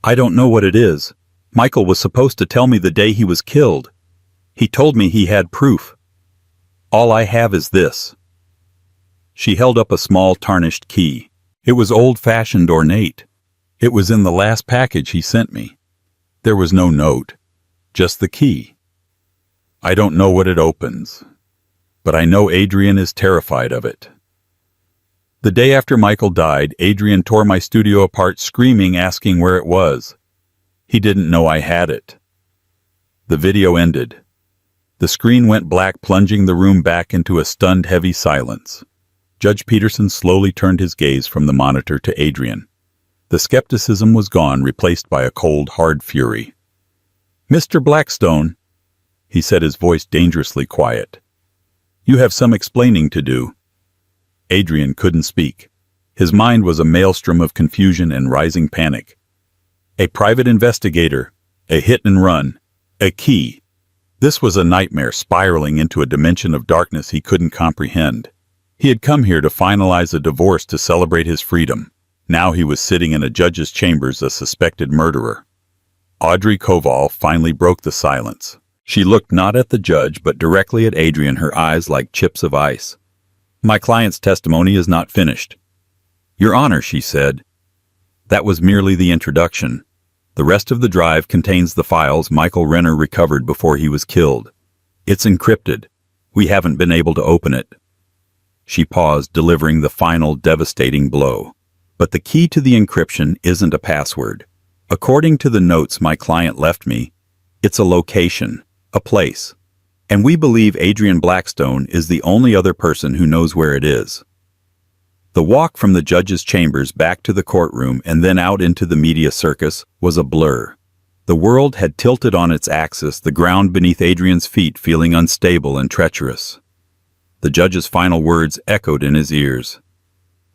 I don't know what it is. Michael was supposed to tell me the day he was killed. He told me he had proof. All I have is this. She held up a small tarnished key. It was old-fashioned, ornate. It was in the last package he sent me. There was no note, just the key. I don't know what it opens, but I know Adrian is terrified of it. The day after Michael died, Adrian tore my studio apart, screaming, asking where it was. He didn't know I had it. The video ended. The screen went black, plunging the room back into a stunned, heavy silence. Judge Peterson slowly turned his gaze from the monitor to Adrian. The skepticism was gone, replaced by a cold, hard fury. Mr. Blackstone, he said, his voice dangerously quiet. You have some explaining to do. Adrian couldn't speak. His mind was a maelstrom of confusion and rising panic. A private investigator, a hit and run, a key. This was a nightmare spiraling into a dimension of darkness he couldn't comprehend. He had come here to finalize a divorce, to celebrate his freedom. Now he was sitting in a judge's chambers, a suspected murderer. Audrey Koval finally broke the silence. She looked not at the judge, but directly at Adrian, her eyes like chips of ice. My client's testimony is not finished. Your Honor, she said. That was merely the introduction. The rest of the drive contains the files Michael Renner recovered before he was killed. It's encrypted. We haven't been able to open it. She paused, delivering the final devastating blow. But the key to the encryption isn't a password. According to the notes my client left me, it's a location, a place. And we believe Adrian Blackstone is the only other person who knows where it is. The walk from the judge's chambers back to the courtroom and then out into the media circus was a blur. The world had tilted on its axis, the ground beneath Adrian's feet feeling unstable and treacherous. The judge's final words echoed in his ears.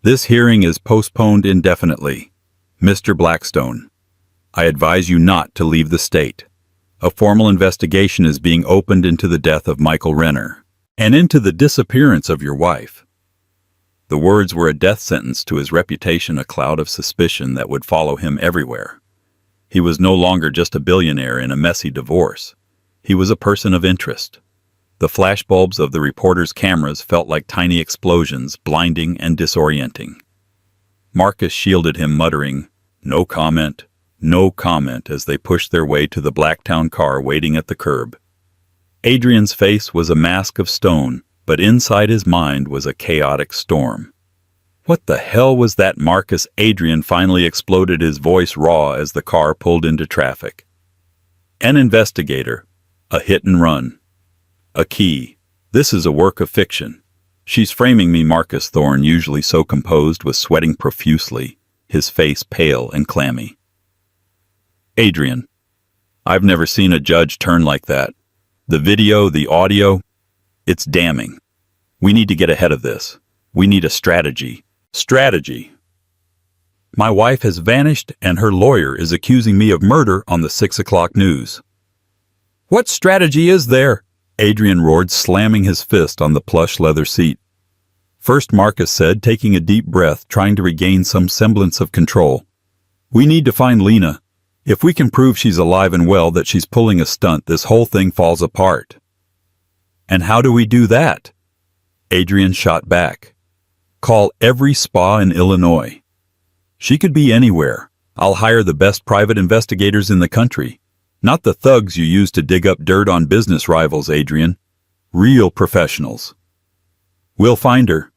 This hearing is postponed indefinitely. Mr. Blackstone, I advise you not to leave the state. A formal investigation is being opened into the death of Michael Renner and into the disappearance of your wife. The words were a death sentence to his reputation, a cloud of suspicion that would follow him everywhere. He was no longer just a billionaire in a messy divorce. He was a person of interest. The flashbulbs of the reporters' cameras felt like tiny explosions, blinding and disorienting. Marcus shielded him, muttering, "No comment, no comment," as they pushed their way to the Blacktown car waiting at the curb. Adrian's face was a mask of stone, but inside his mind was a chaotic storm. "What the hell was that, Marcus?" Adrian finally exploded, his voice raw as the car pulled into traffic. "An investigator. A hit and run. A key. This is a work of fiction. She's framing me." Marcus Thorne, usually so composed, was sweating profusely, his face pale and clammy. "Adrian, I've never seen a judge turn like that. The video, the audio, it's damning. We need to get ahead of this. We need a strategy. Strategy. My wife has vanished and her lawyer is accusing me of murder on the 6 o'clock news." "What strategy is there?" Adrian roared, slamming his fist on the plush leather seat. "First," Marcus said, taking a deep breath, trying to regain some semblance of control, "we need to find Lena. If we can prove she's alive and well, that she's pulling a stunt, this whole thing falls apart." "And how do we do that?" Adrian shot back. "Call every spa in Illinois. She could be anywhere. I'll hire the best private investigators in the country. Not the thugs you use to dig up dirt on business rivals, Adrian. Real professionals. We'll find her."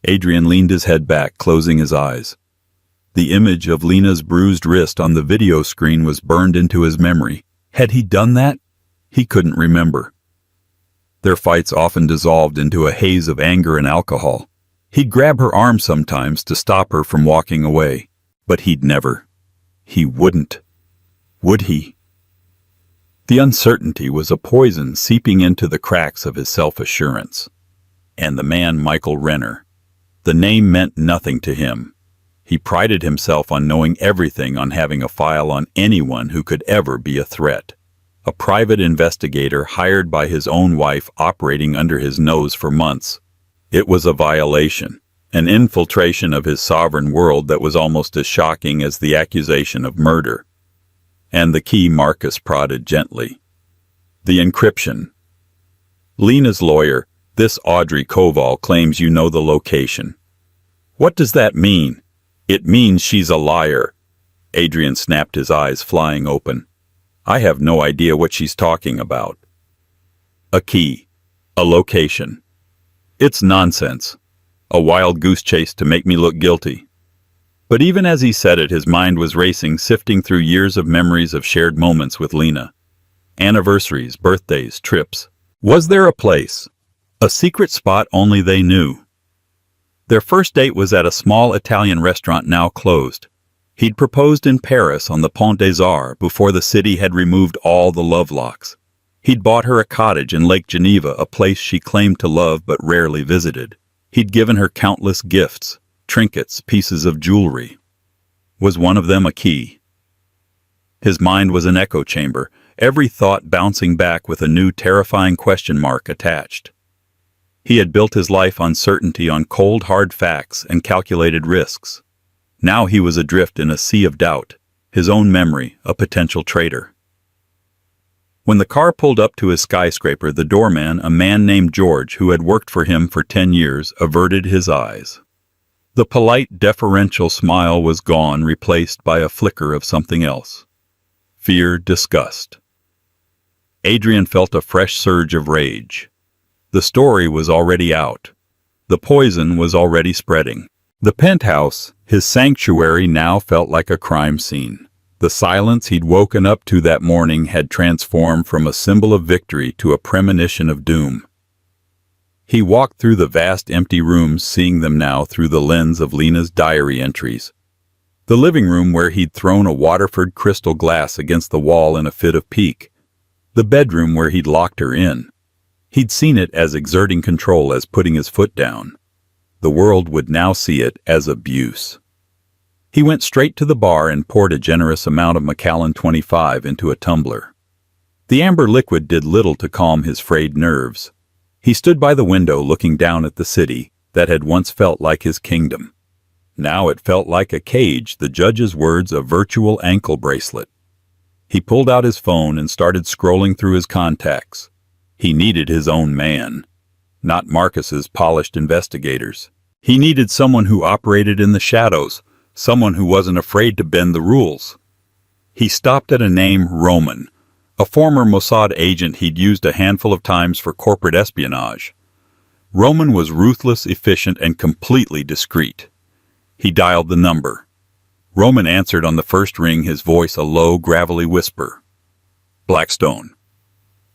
Adrian leaned his head back, closing his eyes. The image of Lena's bruised wrist on the video screen was burned into his memory. Had he done that? He couldn't remember. Their fights often dissolved into a haze of anger and alcohol. He'd grab her arm sometimes to stop her from walking away, but he'd never. He wouldn't. Would he? The uncertainty was a poison seeping into the cracks of his self-assurance. And the man, Michael Renner. The name meant nothing to him. He prided himself on knowing everything, on having a file on anyone who could ever be a threat. A private investigator hired by his own wife, operating under his nose for months. It was a violation, an infiltration of his sovereign world that was almost as shocking as the accusation of murder. And the key, Marcus prodded gently. The encryption. Lena's lawyer, this Audrey Koval, claims you know the location. What does that mean? It means she's a liar. Adrian snapped, his eyes flying open. I have no idea what she's talking about. A key. A location. It's nonsense. A wild goose chase to make me look guilty. But even as he said it, his mind was racing, sifting through years of memories of shared moments with Lena. Anniversaries, birthdays, trips. Was there a place? A secret spot only they knew. Their first date was at a small Italian restaurant now closed. He'd proposed in Paris on the Pont des Arts before the city had removed all the love locks. He'd bought her a cottage in Lake Geneva, a place she claimed to love but rarely visited. He'd given her countless gifts. Trinkets, pieces of jewelry. Was one of them a key? His mind was an echo chamber, every thought bouncing back with a new terrifying question mark attached. He had built his life on certainty, on cold, hard facts and calculated risks. Now he was adrift in a sea of doubt, his own memory, a potential traitor. When the car pulled up to his skyscraper, the doorman, a man named George, who had worked for him for 10 years, averted his eyes. The polite, deferential smile was gone, replaced by a flicker of something else. Fear, disgust. Adrian felt a fresh surge of rage. The story was already out. The poison was already spreading. The penthouse, his sanctuary, now felt like a crime scene. The silence he'd woken up to that morning had transformed from a symbol of victory to a premonition of doom. He walked through the vast empty rooms, seeing them now through the lens of Lena's diary entries. The living room where he'd thrown a Waterford crystal glass against the wall in a fit of pique. The bedroom where he'd locked her in. He'd seen it as exerting control, as putting his foot down. The world would now see it as abuse. He went straight to the bar and poured a generous amount of Macallan 25 into a tumbler. The amber liquid did little to calm his frayed nerves. He stood by the window looking down at the city, that had once felt like his kingdom. Now it felt like a cage, the judge's words a virtual ankle bracelet. He pulled out his phone and started scrolling through his contacts. He needed his own man, not Marcus's polished investigators. He needed someone who operated in the shadows, someone who wasn't afraid to bend the rules. He stopped at a name, Roman, a former Mossad agent he'd used a handful of times for corporate espionage. Roman was ruthless, efficient, and completely discreet. He dialed the number. Roman answered on the first ring, his voice a low, gravelly whisper. "Blackstone."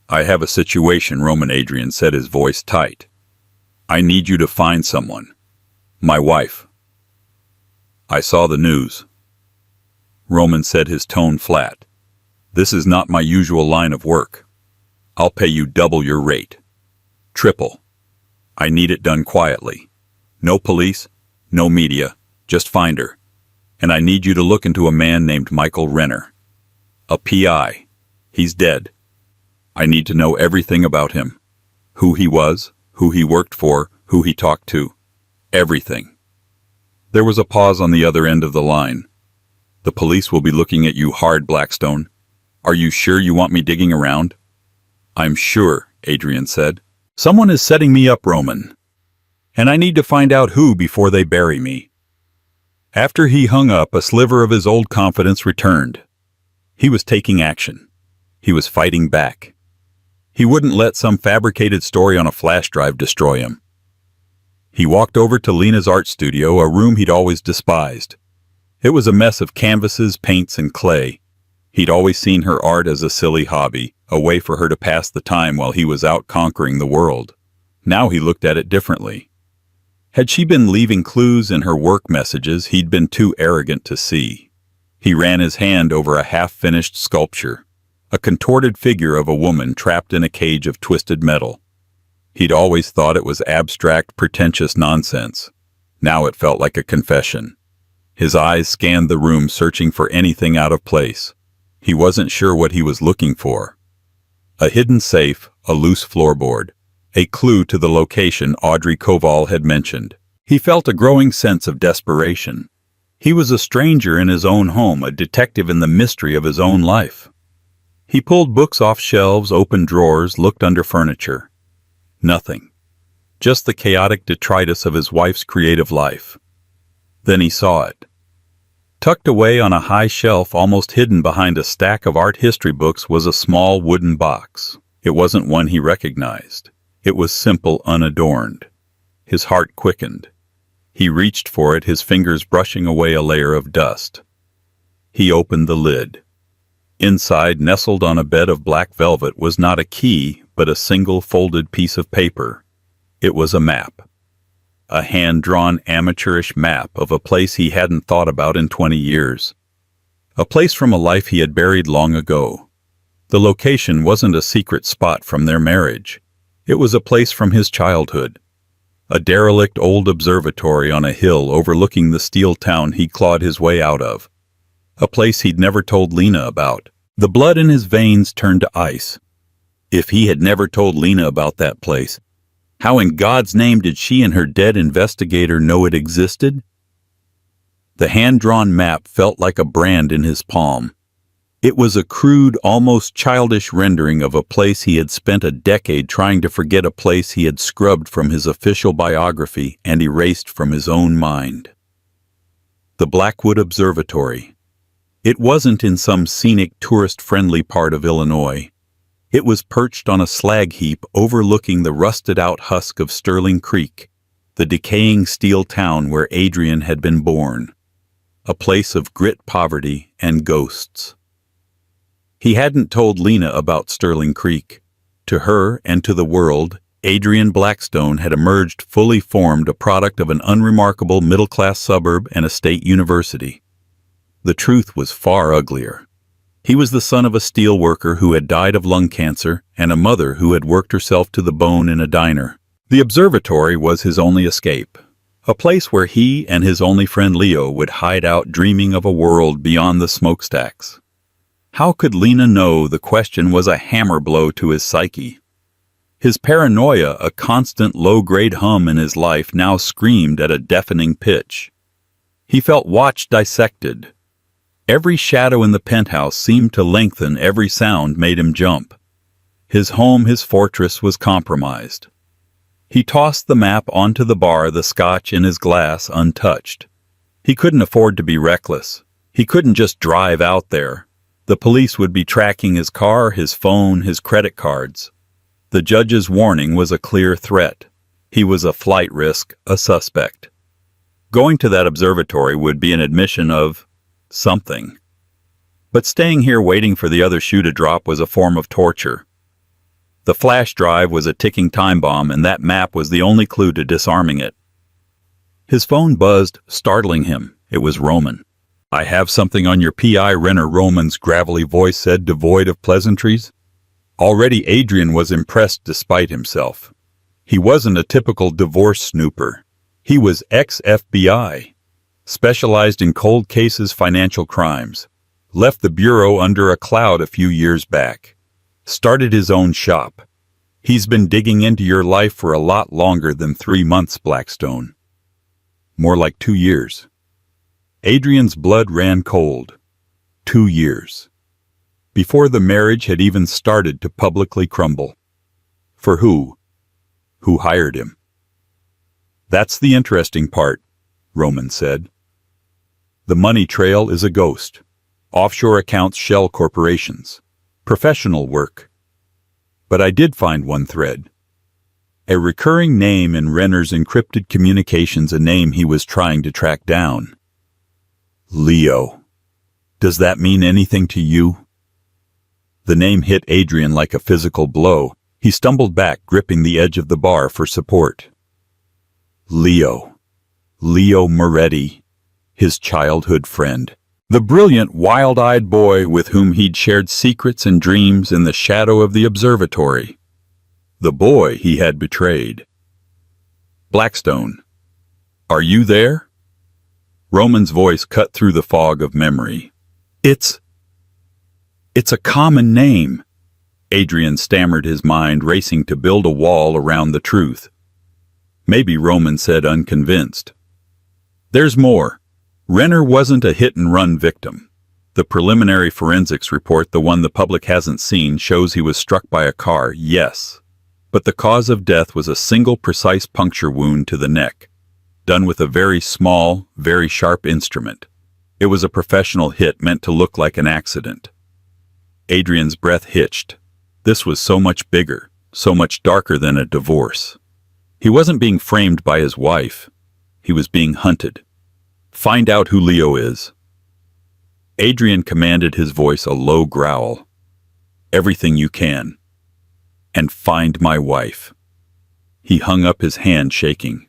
"I have a situation," Roman Adrian said, his voice tight. "I need you to find someone. My wife." "I saw the news." Roman said, his tone flat. "This is not my usual line of work. I'll pay you double your rate. Triple. I need it done quietly. No police, no media, just find her. And I need you to look into a man named Michael Renner. A PI. He's dead. I need to know everything about him. Who he was, who he worked for, who he talked to. Everything." There was a pause on the other end of the line. "The police will be looking at you hard, Blackstone. Are you sure you want me digging around?" "I'm sure," Adrian said. "Someone is setting me up, Roman. And I need to find out who before they bury me." After he hung up, a sliver of his old confidence returned. He was taking action. He was fighting back. He wouldn't let some fabricated story on a flash drive destroy him. He walked over to Lena's art studio, a room he'd always despised. It was a mess of canvases, paints, and clay. He'd always seen her art as a silly hobby, a way for her to pass the time while he was out conquering the world. Now he looked at it differently. Had she been leaving clues in her work messages he'd been too arrogant to see? He ran his hand over a half-finished sculpture, a contorted figure of a woman trapped in a cage of twisted metal. He'd always thought it was abstract, pretentious nonsense. Now it felt like a confession. His eyes scanned the room, searching for anything out of place. He wasn't sure what he was looking for. A hidden safe, a loose floorboard, a clue to the location Audrey Koval had mentioned. He felt a growing sense of desperation. He was a stranger in his own home, a detective in the mystery of his own life. He pulled books off shelves, opened drawers, looked under furniture. Nothing. Just the chaotic detritus of his wife's creative life. Then he saw it. Tucked away on a high shelf, almost hidden behind a stack of art history books, was a small wooden box. It wasn't one he recognized. It was simple, unadorned. His heart quickened. He reached for it, his fingers brushing away a layer of dust. He opened the lid. Inside, nestled on a bed of black velvet, was not a key, but a single folded piece of paper. It was a map. A hand-drawn, amateurish map of a place he hadn't thought about in 20 years. A place from a life he had buried long ago. The location wasn't a secret spot from their marriage. It was a place from his childhood. A derelict old observatory on a hill overlooking the steel town he clawed his way out of. A place he'd never told Lena about. The blood in his veins turned to ice. If he had never told Lena about that place, how in God's name did she and her dead investigator know it existed? The hand-drawn map felt like a brand in his palm. It was a crude, almost childish rendering of a place he had spent a decade trying to forget, a place he had scrubbed from his official biography and erased from his own mind. The Blackwood Observatory. It wasn't in some scenic, tourist-friendly part of Illinois. It was perched on a slag heap overlooking the rusted-out husk of Sterling Creek, the decaying steel town where Adrian had been born. A place of grit, poverty, and ghosts. He hadn't told Lena about Sterling Creek. To her and to the world, Adrian Blackstone had emerged fully formed, a product of an unremarkable middle-class suburb and a state university. The truth was far uglier. He was the son of a steel worker who had died of lung cancer and a mother who had worked herself to the bone in a diner. The observatory was his only escape, a place where he and his only friend Leo would hide out, dreaming of a world beyond the smokestacks. How could Lena know? The question was a hammer blow to his psyche. His paranoia, a constant low-grade hum in his life, now screamed at a deafening pitch. He felt watched, dissected. Every shadow in the penthouse seemed to lengthen, every sound made him jump. His home, his fortress, was compromised. He tossed the map onto the bar, the scotch in his glass untouched. He couldn't afford to be reckless. He couldn't just drive out there. The police would be tracking his car, his phone, his credit cards. The judge's warning was a clear threat. He was a flight risk, a suspect. Going to that observatory would be an admission of something. But staying here waiting for the other shoe to drop was a form of torture. The flash drive was a ticking time bomb, and that map was the only clue to disarming it. His phone buzzed, startling him. It was Roman. "I have something on your PI, Renner," Roman's gravelly voice said, devoid of pleasantries. Already Adrian was impressed despite himself. He wasn't a typical divorce snooper. He was ex-FBI, specialized in cold cases, financial crimes. Left the bureau under a cloud a few years back. Started his own shop. He's been digging into your life for a lot longer than 3 months, Blackstone. More like 2 years. Adrian's blood ran cold. 2 years. Before the marriage had even started to publicly crumble. For who? Who hired him? "That's the interesting part," Roman said. "The money trail is a ghost. Offshore accounts, shell corporations. Professional work. But I did find one thread. A recurring name in Renner's encrypted communications, a name he was trying to track down. Leo. Does that mean anything to you?" The name hit Adrian like a physical blow. He stumbled back, gripping the edge of the bar for support. Leo. Leo Moretti. His childhood friend. The brilliant, wild-eyed boy with whom he'd shared secrets and dreams in the shadow of the observatory. The boy he had betrayed. "Blackstone. Are you there?" Roman's voice cut through the fog of memory. It's a common name," Adrian stammered, his mind racing to build a wall around the truth. "Maybe," Roman said, unconvinced. "There's more. Renner wasn't a hit-and-run victim. The preliminary forensics report, the one the public hasn't seen, shows he was struck by a car, yes. But the cause of death was a single precise puncture wound to the neck, done with a very small, very sharp instrument. It was a professional hit meant to look like an accident." Adrian's breath hitched. This was so much bigger, so much darker than a divorce. He wasn't being framed by his wife. He was being hunted. "Find out who Leo is." Adrian commanded, his voice a low growl. "Everything you can. And find my wife." He hung up his hand, shaking.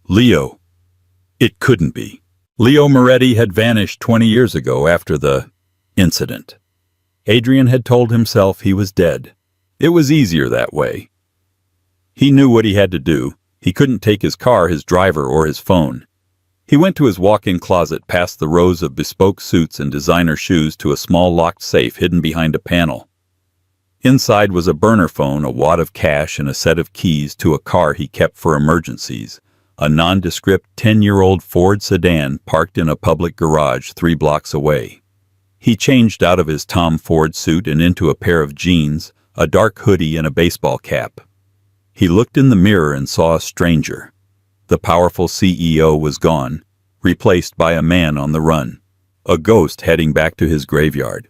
"Leo. It couldn't be." Leo Moretti had vanished 20 years ago after the incident. Adrian had told himself he was dead. It was easier that way. He knew what he had to do. He couldn't take his car, his driver, or his phone. He went to his walk-in closet, past the rows of bespoke suits and designer shoes, to a small locked safe hidden behind a panel. Inside was a burner phone, a wad of cash, and a set of keys to a car he kept for emergencies, a nondescript 10-year-old Ford sedan parked in a public garage 3 blocks away. He changed out of his Tom Ford suit and into a pair of jeans, a dark hoodie, and a baseball cap. He looked in the mirror and saw a stranger. The powerful CEO was gone, replaced by a man on the run, a ghost heading back to his graveyard.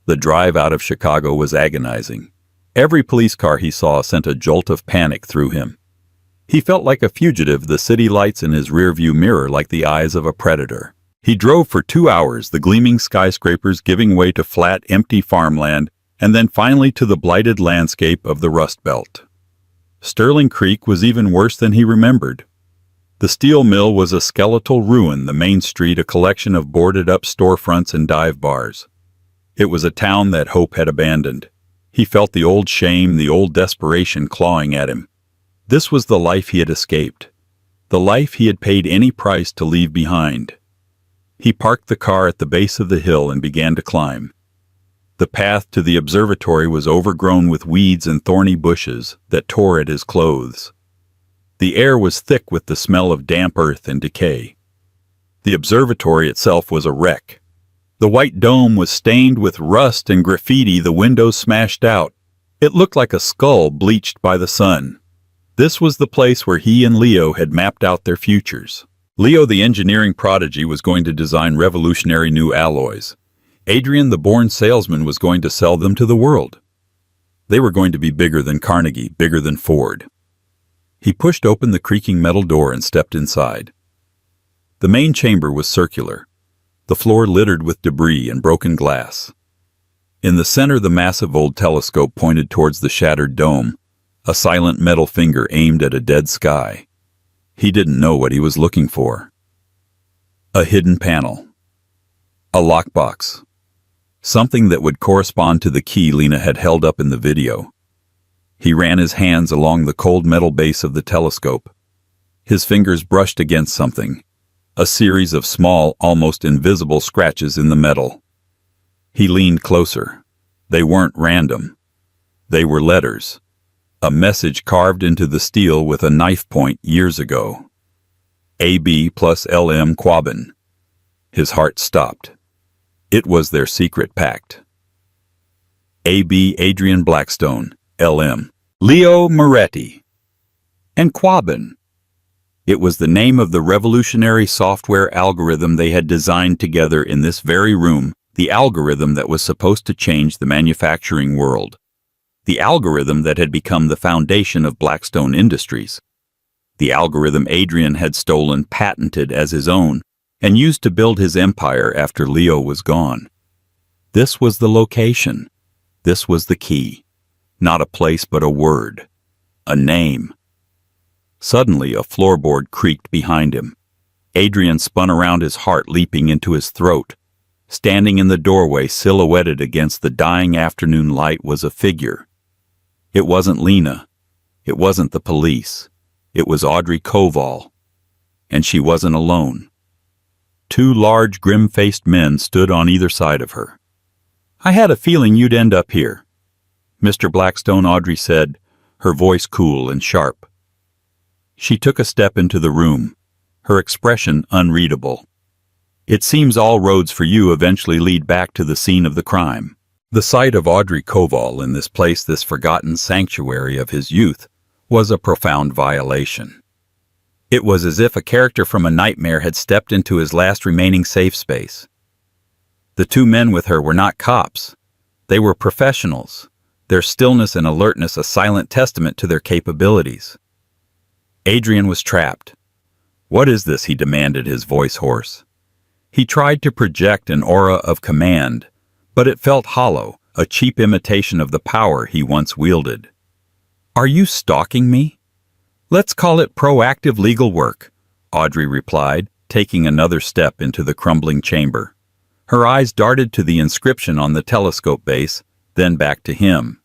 The drive out of Chicago was agonizing. Every police car he saw sent a jolt of panic through him. He felt like a fugitive, the city lights in his rearview mirror like the eyes of a predator. He drove for 2 hours, the gleaming skyscrapers giving way to flat, empty farmland, and then finally to the blighted landscape of the Rust Belt. Sterling Creek was even worse than he remembered. The steel mill was a skeletal ruin, the main street a collection of boarded-up storefronts and dive bars. It was a town that hope had abandoned. He felt the old shame, the old desperation clawing at him. This was the life he had escaped, the life he had paid any price to leave behind. He parked the car at the base of the hill and began to climb. The path to the observatory was overgrown with weeds and thorny bushes that tore at his clothes. The air was thick with the smell of damp earth and decay. The observatory itself was a wreck. The white dome was stained with rust and graffiti, the windows smashed out. It looked like a skull bleached by the sun. This was the place where he and Leo had mapped out their futures. Leo, the engineering prodigy, was going to design revolutionary new alloys. Adrian, the born salesman, was going to sell them to the world. They were going to be bigger than Carnegie, bigger than Ford. He pushed open the creaking metal door and stepped inside. The main chamber was circular, the floor littered with debris and broken glass. In the center, the massive old telescope pointed towards the shattered dome, a silent metal finger aimed at a dead sky. He didn't know what he was looking for. A hidden panel. A lockbox. Something that would correspond to the key Lena had held up in the video. He ran his hands along the cold metal base of the telescope. His fingers brushed against something, a series of small, almost invisible scratches in the metal. He leaned closer. They weren't random. They were letters. A message carved into the steel with a knife point years ago. AB plus LM Quabbin. His heart stopped. It was their secret pact. AB Adrian Blackstone, LM Leo Moretti. And Quabbin. It was the name of the revolutionary software algorithm they had designed together in this very room, the algorithm that was supposed to change the manufacturing world. The algorithm that had become the foundation of Blackstone Industries. The algorithm Adrian had stolen, patented as his own, and used to build his empire after Leo was gone. This was the location. This was the key. Not a place but a word. A name. Suddenly, a floorboard creaked behind him. Adrian spun around, his heart leaping into his throat. Standing in the doorway, silhouetted against the dying afternoon light, was a figure. It wasn't Lena. It wasn't the police. It was Audrey Koval. And she wasn't alone. Two large, grim-faced men stood on either side of her. "I had a feeling you'd end up here," Mr. Blackstone, Audrey said, her voice cool and sharp. She took a step into the room, her expression unreadable. "It seems all roads for you eventually lead back to the scene of the crime." The sight of Audrey Koval in this place, this forgotten sanctuary of his youth, was a profound violation. It was as if a character from a nightmare had stepped into his last remaining safe space. The two men with her were not cops. They were professionals, their stillness and alertness a silent testament to their capabilities. Adrian was trapped. "What is this?" he demanded, his voice hoarse. He tried to project an aura of command, but it felt hollow, a cheap imitation of the power he once wielded. "Are you stalking me?" "Let's call it proactive legal work," Audrey replied, taking another step into the crumbling chamber. Her eyes darted to the inscription on the telescope base, then back to him.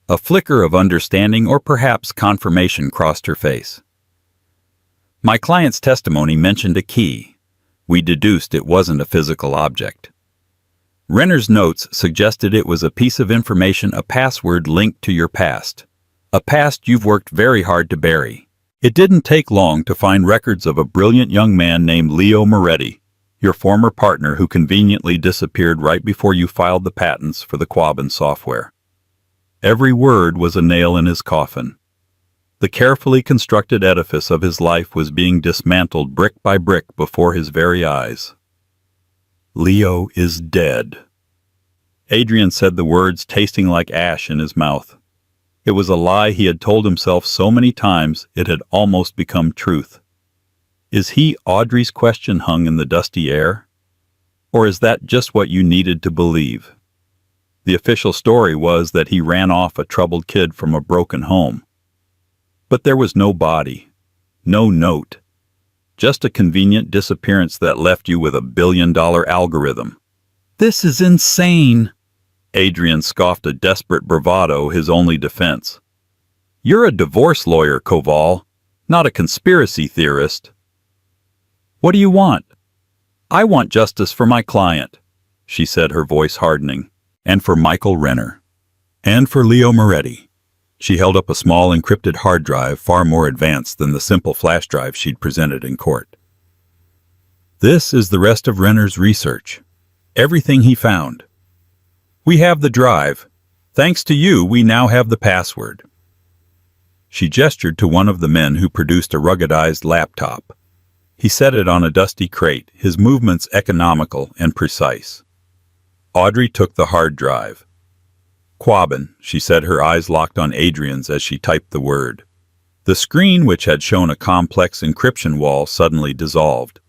A flicker of understanding or perhaps confirmation crossed her face. "My client's testimony mentioned a key. We deduced it wasn't a physical object. Renner's notes suggested it was a piece of information, a password linked to your past. A past you've worked very hard to bury. It didn't take long to find records of a brilliant young man named Leo Moretti, your former partner who conveniently disappeared right before you filed the patents for the Quabbin software. Every word was a nail in his coffin. The carefully constructed edifice of his life was being dismantled brick by brick before his very eyes. Leo is dead." Adrian said the words, tasting like ash in his mouth. It was a lie he had told himself so many times it had almost become truth. Is he? Audrey's question hung in the dusty air. Or is that just what you needed to believe? The official story was that he ran off a troubled kid from a broken home. But there was no body, no note, just a convenient disappearance that left you with a billion-dollar algorithm. "This is insane," Adrian scoffed, a desperate bravado his only defense. "You're a divorce lawyer, Koval, not a conspiracy theorist." "What do you want?" "I want justice for my client," she said, her voice hardening. and for Michael Renner, and for Leo Moretti. She held up a small encrypted hard drive far more advanced than the simple flash drive she'd presented in court. This is the rest of Renner's research. Everything he found. We have the drive. Thanks to you, we now have the password. She gestured to one of the men who produced a ruggedized laptop. He set it on a dusty crate, his movements economical and precise. Audrey took the hard drive. Quabbin, she said, her eyes locked on Adrian's as she typed the word. The screen, which had shown a complex encryption wall, suddenly dissolved.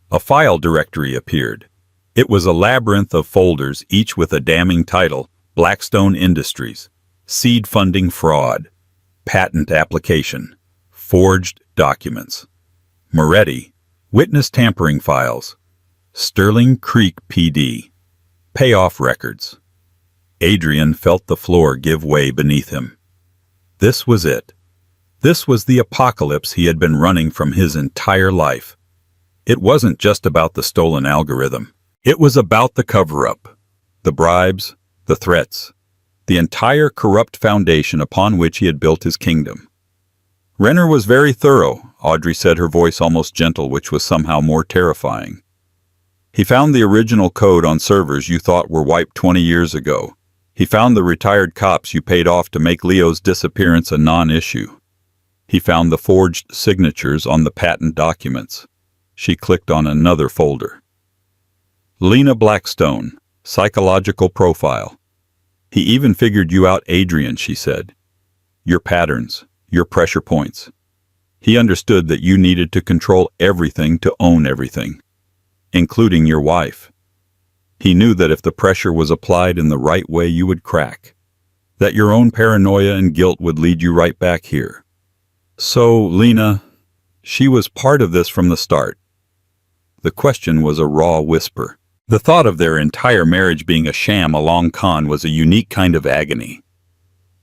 A file directory appeared. It was a labyrinth of folders, each with a damning title: Blackstone Industries, Seed Funding Fraud, Patent Application, Forged Documents, Moretti, Witness Tampering Files, Sterling Creek PD, Payoff Records. Adrian felt the floor give way beneath him. This was it. This was the apocalypse he had been running from his entire life. It wasn't just about the stolen algorithm. It was about the cover-up, the bribes, the threats, the entire corrupt foundation upon which he had built his kingdom. Renner was very thorough, Audrey said, her voice almost gentle, which was somehow more terrifying. He found the original code on servers you thought were wiped 20 years ago. He found the retired cops you paid off to make Leo's disappearance a non-issue. He found the forged signatures on the patent documents. She clicked on another folder. Lena Blackstone, psychological profile. He even figured you out, Adrian, she said. Your patterns, your pressure points. He understood that you needed to control everything to own everything, including your wife. He knew that if the pressure was applied in the right way, you would crack, that your own paranoia and guilt would lead you right back here. So, Lena, she was part of this from the start. The question was a raw whisper. The thought of their entire marriage being a sham, a long con, was a unique kind of agony.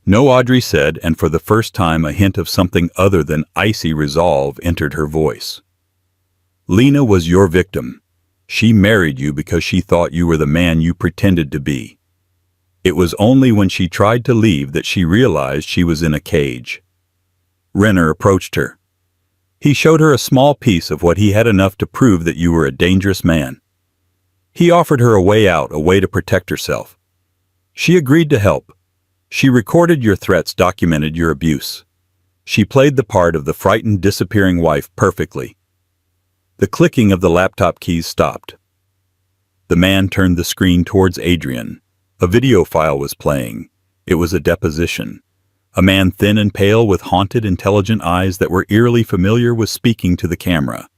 No, Audrey said, and for the first time a hint of something other than icy resolve entered her voice. Lena was your victim. She married you because she thought you were the man you pretended to be. It was only when she tried to leave that she realized she was in a cage. Renner approached her. He showed her a small piece of what he had enough to prove that you were a dangerous man. He offered her a way out, a way to protect herself. She agreed to help. She recorded your threats, documented your abuse. She played the part of the frightened, disappearing wife perfectly. The clicking of the laptop keys stopped. The man turned the screen towards Adrian. A video file was playing. It was a deposition. A man thin and pale with haunted, intelligent eyes that were eerily familiar was speaking to the camera.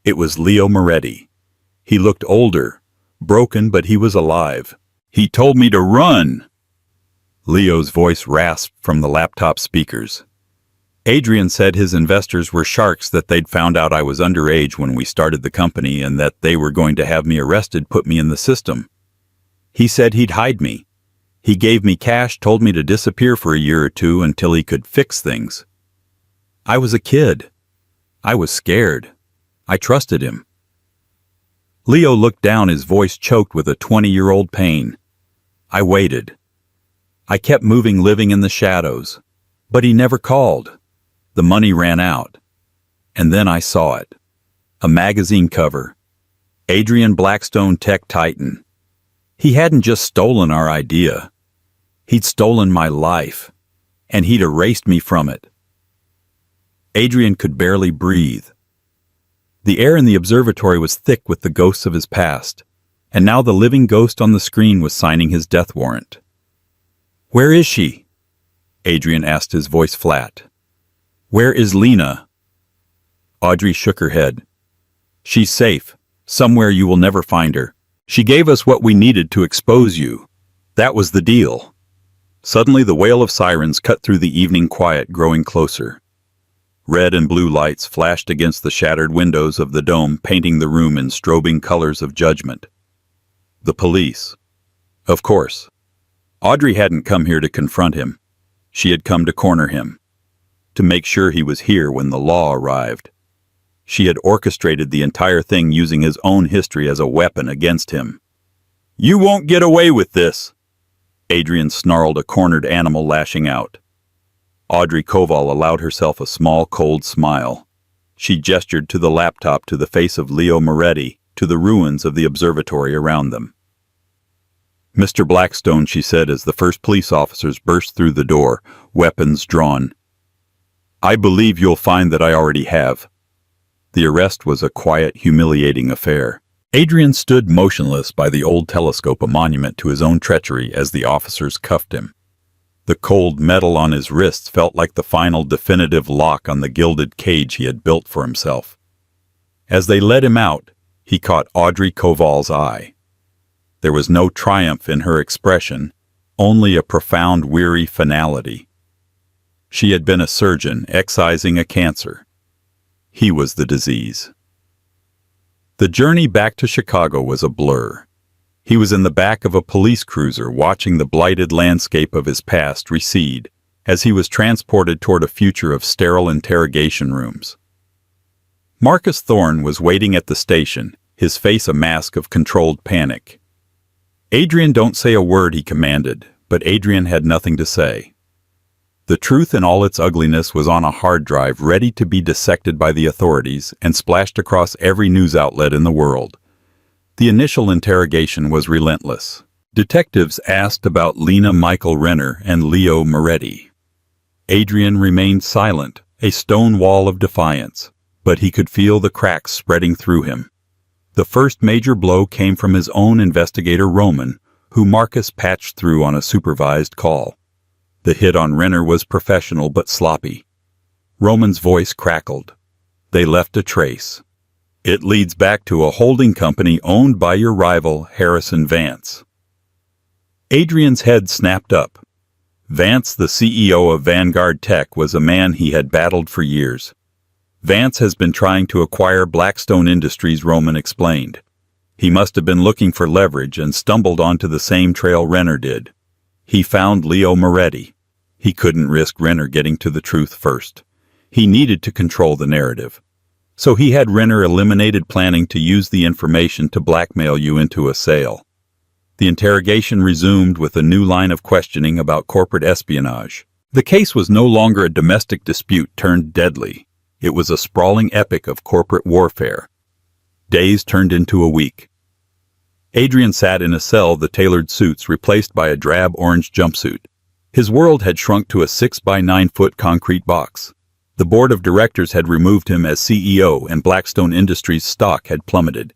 It was Leo Moretti. He looked older, broken, but he was alive. He told me to run! Leo's voice rasped from the laptop speakers. Adrian said his investors were sharks, that they'd found out I was underage when we started the company and that they were going to have me arrested, put me in the system. He said he'd hide me. He gave me cash, told me to disappear for a year or two until he could fix things. I was a kid. I was scared. I trusted him. Leo looked down, his voice choked with a 20-year-old pain. I waited. I kept moving, living in the shadows. But he never called. The money ran out. And then I saw it. A magazine cover. Adrian Blackstone, Tech Titan. He hadn't just stolen our idea. He'd stolen my life. And he'd erased me from it. Adrian could barely breathe. The air in the observatory was thick with the ghosts of his past. And now the living ghost on the screen was signing his death warrant. Where is she? Adrian asked, his voice flat. Where is Lena? Audrey shook her head. She's safe. Somewhere you will never find her. She gave us what we needed to expose you. That was the deal. Suddenly the wail of sirens cut through the evening quiet, growing closer. Red and blue lights flashed against the shattered windows of the dome, painting the room in strobing colors of judgment. The police. Of course. Audrey hadn't come here to confront him. She had come to corner him, to make sure he was here when the law arrived. She had orchestrated the entire thing using his own history as a weapon against him. You won't get away with this. Adrian snarled, a cornered animal lashing out. Audrey Koval allowed herself a small, cold smile. She gestured to the laptop, to the face of Leo Moretti, to the ruins of the observatory around them. "Mr. Blackstone," she said as the first police officers burst through the door, weapons drawn. "I believe you'll find that I already have." The arrest was a quiet, humiliating affair. Adrian stood motionless by the old telescope, a monument to his own treachery, as the officers cuffed him. The cold metal on his wrists felt like the final definitive lock on the gilded cage he had built for himself. As they led him out, he caught Audrey Koval's eye. There was no triumph in her expression, only a profound, weary finality. She had been a surgeon excising a cancer. He was the disease. The journey back to Chicago was a blur. He was in the back of a police cruiser, watching the blighted landscape of his past recede as he was transported toward a future of sterile interrogation rooms. Marcus Thorne was waiting at the station, his face a mask of controlled panic. "Adrian, don't say a word," he commanded, but Adrian had nothing to say. The truth in all its ugliness was on a hard drive, ready to be dissected by the authorities and splashed across every news outlet in the world. The initial interrogation was relentless. Detectives asked about Lena Michael Renner and Leo Moretti. Adrian remained silent, a stone wall of defiance, but he could feel the cracks spreading through him. The first major blow came from his own investigator Roman, who Marcus patched through on a supervised call. The hit on Renner was professional but sloppy. Roman's voice crackled. "They left a trace. It leads back to a holding company owned by your rival, Harrison Vance." Adrian's head snapped up. Vance, the CEO of Vanguard Tech, was a man he had battled for years. "Vance has been trying to acquire Blackstone Industries," Roman explained. "He must have been looking for leverage and stumbled onto the same trail Renner did. He found Leo Moretti. He couldn't risk Renner getting to the truth first. He needed to control the narrative. So he had Renner eliminated, planning to use the information to blackmail you into a sale." The interrogation resumed with a new line of questioning about corporate espionage. The case was no longer a domestic dispute turned deadly. It was a sprawling epic of corporate warfare. Days turned into a week. Adrian sat in a cell, the tailored suits replaced by a drab orange jumpsuit. His world had shrunk to a 6-by-9-foot concrete box. The board of directors had removed him as CEO, and Blackstone Industries' stock had plummeted.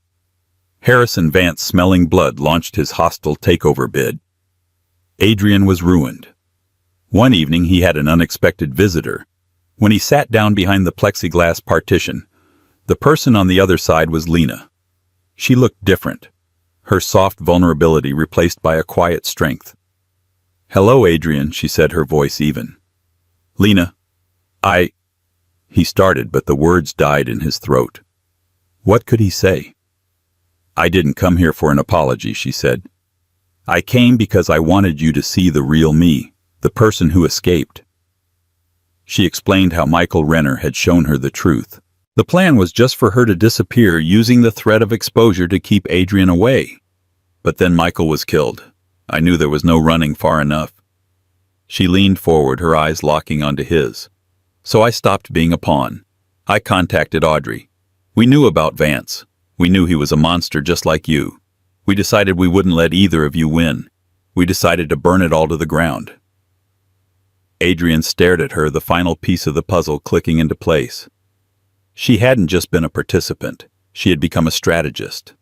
Harrison Vance, smelling blood, launched his hostile takeover bid. Adrian was ruined. One evening he had an unexpected visitor. When he sat down behind the plexiglass partition, the person on the other side was Lena. She looked different, her soft vulnerability replaced by a quiet strength. "Hello, Adrian," she said, her voice even. "Lena, He started, but the words died in his throat. What could he say? "I didn't come here for an apology," she said. "I came because I wanted you to see the real me, the person who escaped." She explained how Michael Renner had shown her the truth. The plan was just for her to disappear, using the threat of exposure to keep Adrian away. But then Michael was killed. I knew there was no running far enough. She leaned forward, her eyes locking onto his. "So I stopped being a pawn. I contacted Audrey. We knew about Vance. We knew he was a monster just like you. We decided we wouldn't let either of you win. We decided to burn it all to the ground." Adrian stared at her, the final piece of the puzzle clicking into place. She hadn't just been a participant. She had become a strategist.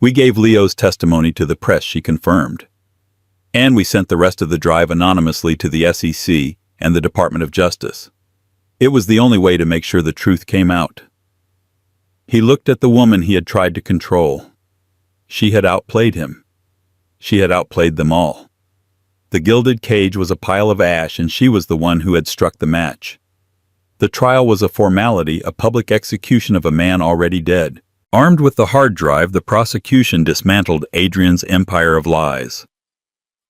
"We gave Leo's testimony to the press," she confirmed. "And we sent the rest of the drive anonymously to the SEC and the Department of Justice. It was the only way to make sure the truth came out." He looked at the woman he had tried to control. She had outplayed him. She had outplayed them all. The gilded cage was a pile of ash, and she was the one who had struck the match. The trial was a formality, a public execution of a man already dead. Armed with the hard drive, the prosecution dismantled Adrian's empire of lies.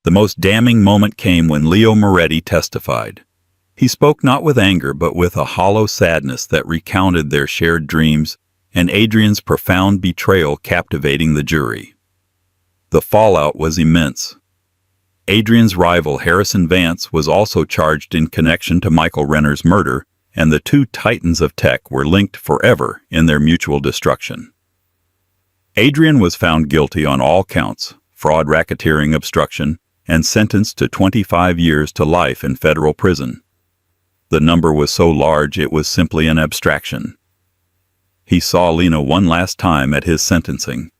The most damning moment came when Leo Moretti testified. He spoke not with anger, but with a hollow sadness that recounted their shared dreams and Adrian's profound betrayal, captivating the jury. The fallout was immense. Adrian's rival Harrison Vance was also charged in connection to Michael Renner's murder, and the two titans of tech were linked forever in their mutual destruction. Adrian was found guilty on all counts, fraud, racketeering, obstruction, and sentenced to 25 years to life in federal prison. The number was so large it was simply an abstraction. He saw Lena one last time at his sentencing.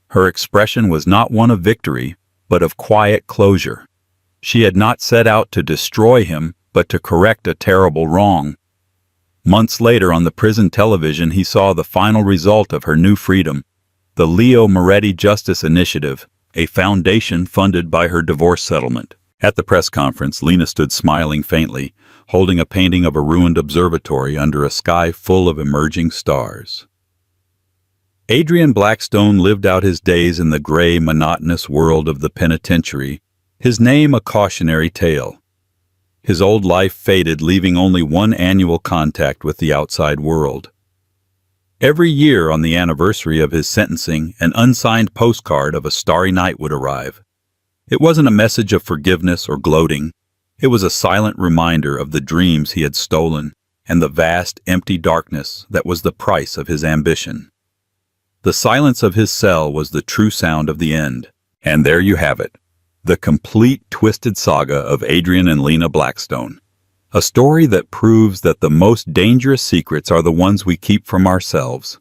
Her expression was not one of victory, but of quiet closure. She had not set out to destroy him, but to correct a terrible wrong. Months later on the prison television, he saw the final result of her new freedom, the Leo Moretti Justice Initiative, a foundation funded by her divorce settlement. At the press conference, Lena stood smiling faintly, holding a painting of a ruined observatory under a sky full of emerging stars. Adrian Blackstone lived out his days in the gray, monotonous world of the penitentiary, his name a cautionary tale. His old life faded, leaving only one annual contact with the outside world. Every year on the anniversary of his sentencing, an unsigned postcard of a starry night would arrive. It wasn't a message of forgiveness or gloating. It was a silent reminder of the dreams he had stolen and the vast, empty darkness that was the price of his ambition. The silence of his cell was the true sound of the end. And there you have it, the complete twisted saga of Adrian and Lena Blackstone. A story that proves that the most dangerous secrets are the ones we keep from ourselves,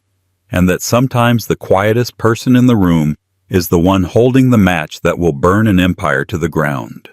and that sometimes the quietest person in the room is the one holding the match that will burn an empire to the ground.